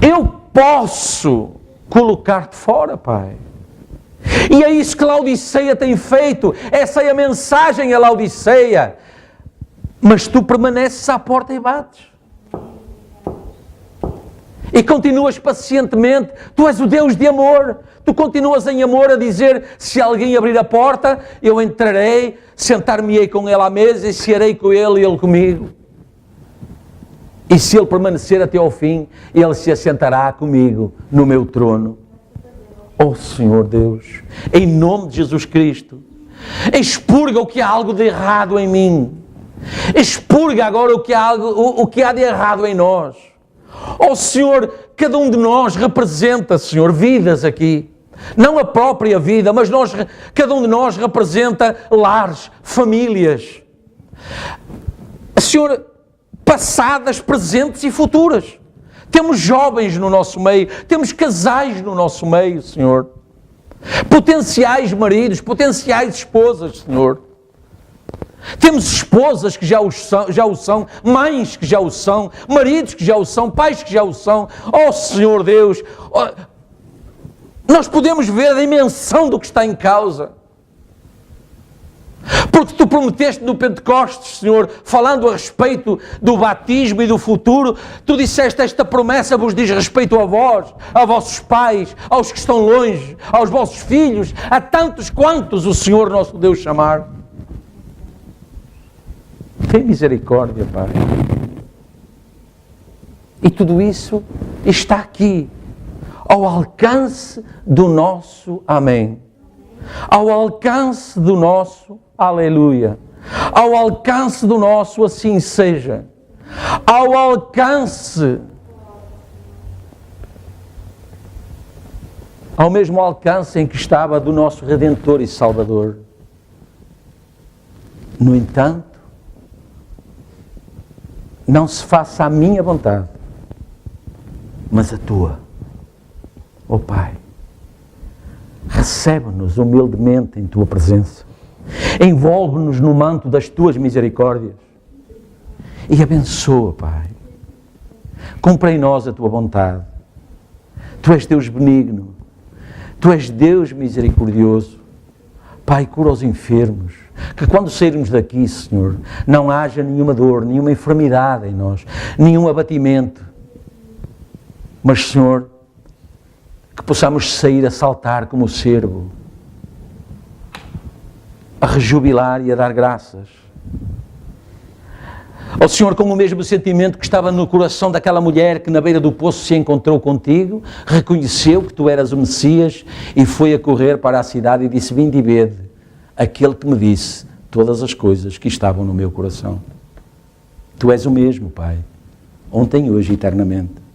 eu posso colocar-te fora, Pai. E é isso que Laodiceia tem feito. Essa é a mensagem a Laodiceia. Mas tu permaneces à porta e bates. E continuas pacientemente. Tu és o Deus de amor. Tu continuas em amor a dizer, se alguém abrir a porta, eu entrarei, sentar-me-ei com ele à mesa e cearei com ele e ele comigo. E se ele permanecer até ao fim, ele se assentará comigo no meu trono. Oh Senhor Deus, em nome de Jesus Cristo, expurga o que há algo de errado em mim. Expurga agora o que há de errado em nós. Oh Senhor, cada um de nós representa, Senhor, vidas aqui. Não a própria vida, mas cada um de nós representa lares, famílias. Senhor, passadas, presentes e futuras. Temos jovens no nosso meio, temos casais no nosso meio, Senhor. Potenciais maridos, potenciais esposas, Senhor. Temos esposas que já o são, mães que já o são, maridos que já o são, pais que já o são. Oh Senhor Deus, nós podemos ver a dimensão do que está em causa. Porque tu prometeste no Pentecostes, Senhor, falando a respeito do batismo e do futuro, tu disseste: esta promessa vos diz respeito a vós, a vossos pais, aos que estão longe, aos vossos filhos, a tantos quantos o Senhor nosso Deus chamar. Tem misericórdia, Pai. E tudo isso está aqui, ao alcance do nosso amém. Ao alcance do nosso aleluia. Ao alcance do nosso assim seja. Ao alcance, ao mesmo alcance em que estava do nosso Redentor e Salvador. No entanto, não se faça a minha vontade, mas a tua. Ó Pai, recebe-nos humildemente em tua presença. Envolve-nos no manto das tuas misericórdias. E abençoa, Pai. Cumpre em nós a tua vontade. Tu és Deus benigno. Tu és Deus misericordioso. Pai, cura os enfermos. Que quando sairmos daqui, Senhor, não haja nenhuma dor, nenhuma enfermidade em nós, nenhum abatimento. Mas, Senhor, que possamos sair a saltar como o cervo, a rejubilar e a dar graças. Ó Senhor, com o mesmo sentimento que estava no coração daquela mulher que na beira do poço se encontrou contigo, reconheceu que tu eras o Messias e foi a correr para a cidade e disse: vinde e vede aquele que me disse todas as coisas que estavam no meu coração. Tu és o mesmo, Pai, ontem, hoje e eternamente.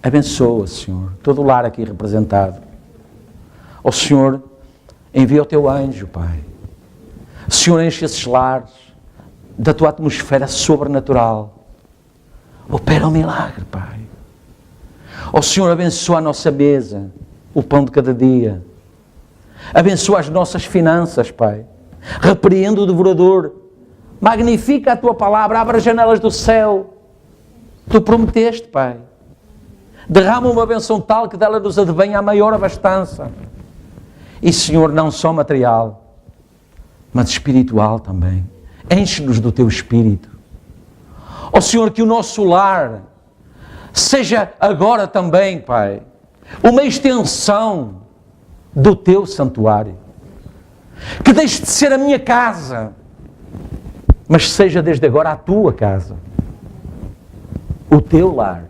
Abençoa, Senhor, todo o lar aqui representado. Ó Senhor, envia o teu anjo, Pai. Senhor, enche esses lares da tua atmosfera sobrenatural. Opera um milagre, Pai. Ó Senhor, abençoa a nossa mesa, o pão de cada dia. Abençoa as nossas finanças, Pai. Repreende o devorador. Magnifica a tua palavra, abre as janelas do céu. Tu prometeste, Pai. Derrama uma benção tal que dela nos advenha a maior abastança. E, Senhor, não só material, mas espiritual também. Enche-nos do teu Espírito. Ó Senhor, que o nosso lar seja agora também, Pai, uma extensão do teu santuário. Que deixe de ser a minha casa, mas seja desde agora a tua casa. O teu lar.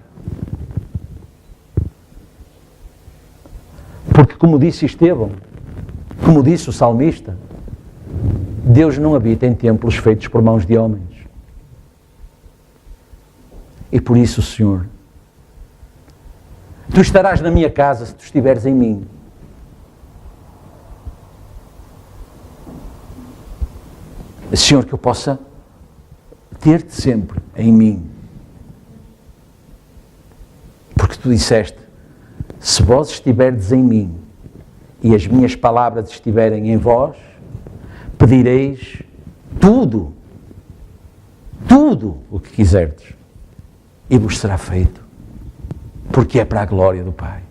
Porque, como disse Estevão, como disse o salmista, Deus não habita em templos feitos por mãos de homens. E por isso, Senhor, tu estarás na minha casa se tu estiveres em mim. Senhor, que eu possa ter-te sempre em mim. Porque tu disseste: se vós estiverdes em mim e as minhas palavras estiverem em vós, pedireis tudo o que quiserdes, e vos será feito, porque é para a glória do Pai.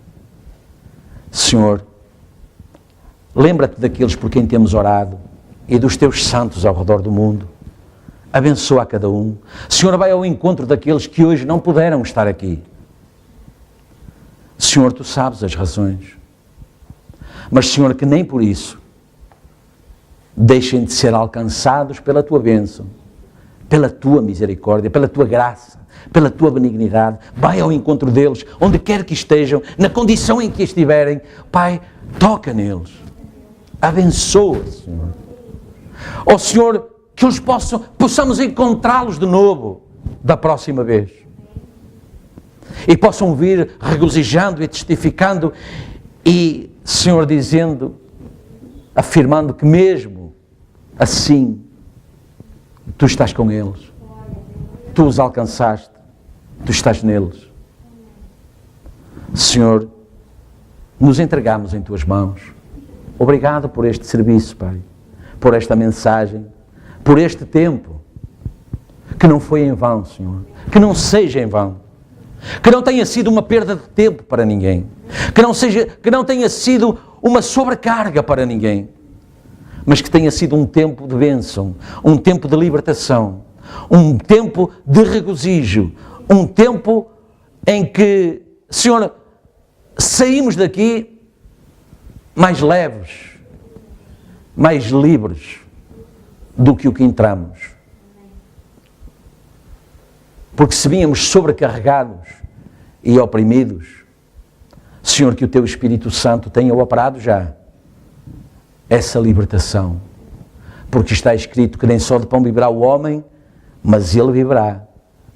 Senhor, lembra-te daqueles por quem temos orado e dos teus santos ao redor do mundo. Abençoa a cada um. Senhor, vai ao encontro daqueles que hoje não puderam estar aqui. Senhor, tu sabes as razões. Mas, Senhor, que nem por isso deixem de ser alcançados pela tua bênção, pela tua misericórdia, pela tua graça, pela tua benignidade. Vai ao encontro deles, onde quer que estejam, na condição em que estiverem. Pai, toca neles. Abençoa, Senhor. Ó Senhor, que eles possamos encontrá-los de novo da próxima vez. E possam vir regozijando e testificando e, Senhor, dizendo, afirmando que mesmo assim, tu estás com eles. Tu os alcançaste. Tu estás neles. Senhor, nos entregamos em tuas mãos. Obrigado por este serviço, Pai. Por esta mensagem. por este tempo, que não foi em vão, Senhor, que não seja em vão, que não tenha sido uma perda de tempo para ninguém, que não tenha sido uma sobrecarga para ninguém, mas que tenha sido um tempo de bênção, um tempo de libertação, um tempo de regozijo, um tempo em que, Senhor, saímos daqui mais leves, mais livres do que o que entramos. Porque se vínhamos sobrecarregados e oprimidos, Senhor, que o Teu Espírito Santo tenha operado já essa libertação. Porque está escrito que nem só de pão viverá o homem, mas ele viverá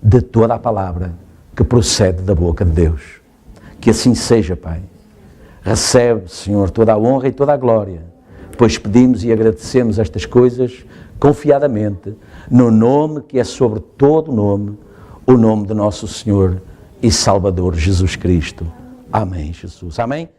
de toda a palavra que procede da boca de Deus. Que assim seja, Pai. Recebe, Senhor, toda a honra e toda a glória, pois pedimos e agradecemos estas coisas confiadamente, no nome que é sobre todo nome, o nome de nosso Senhor e Salvador Jesus Cristo. Amém, Jesus. Amém.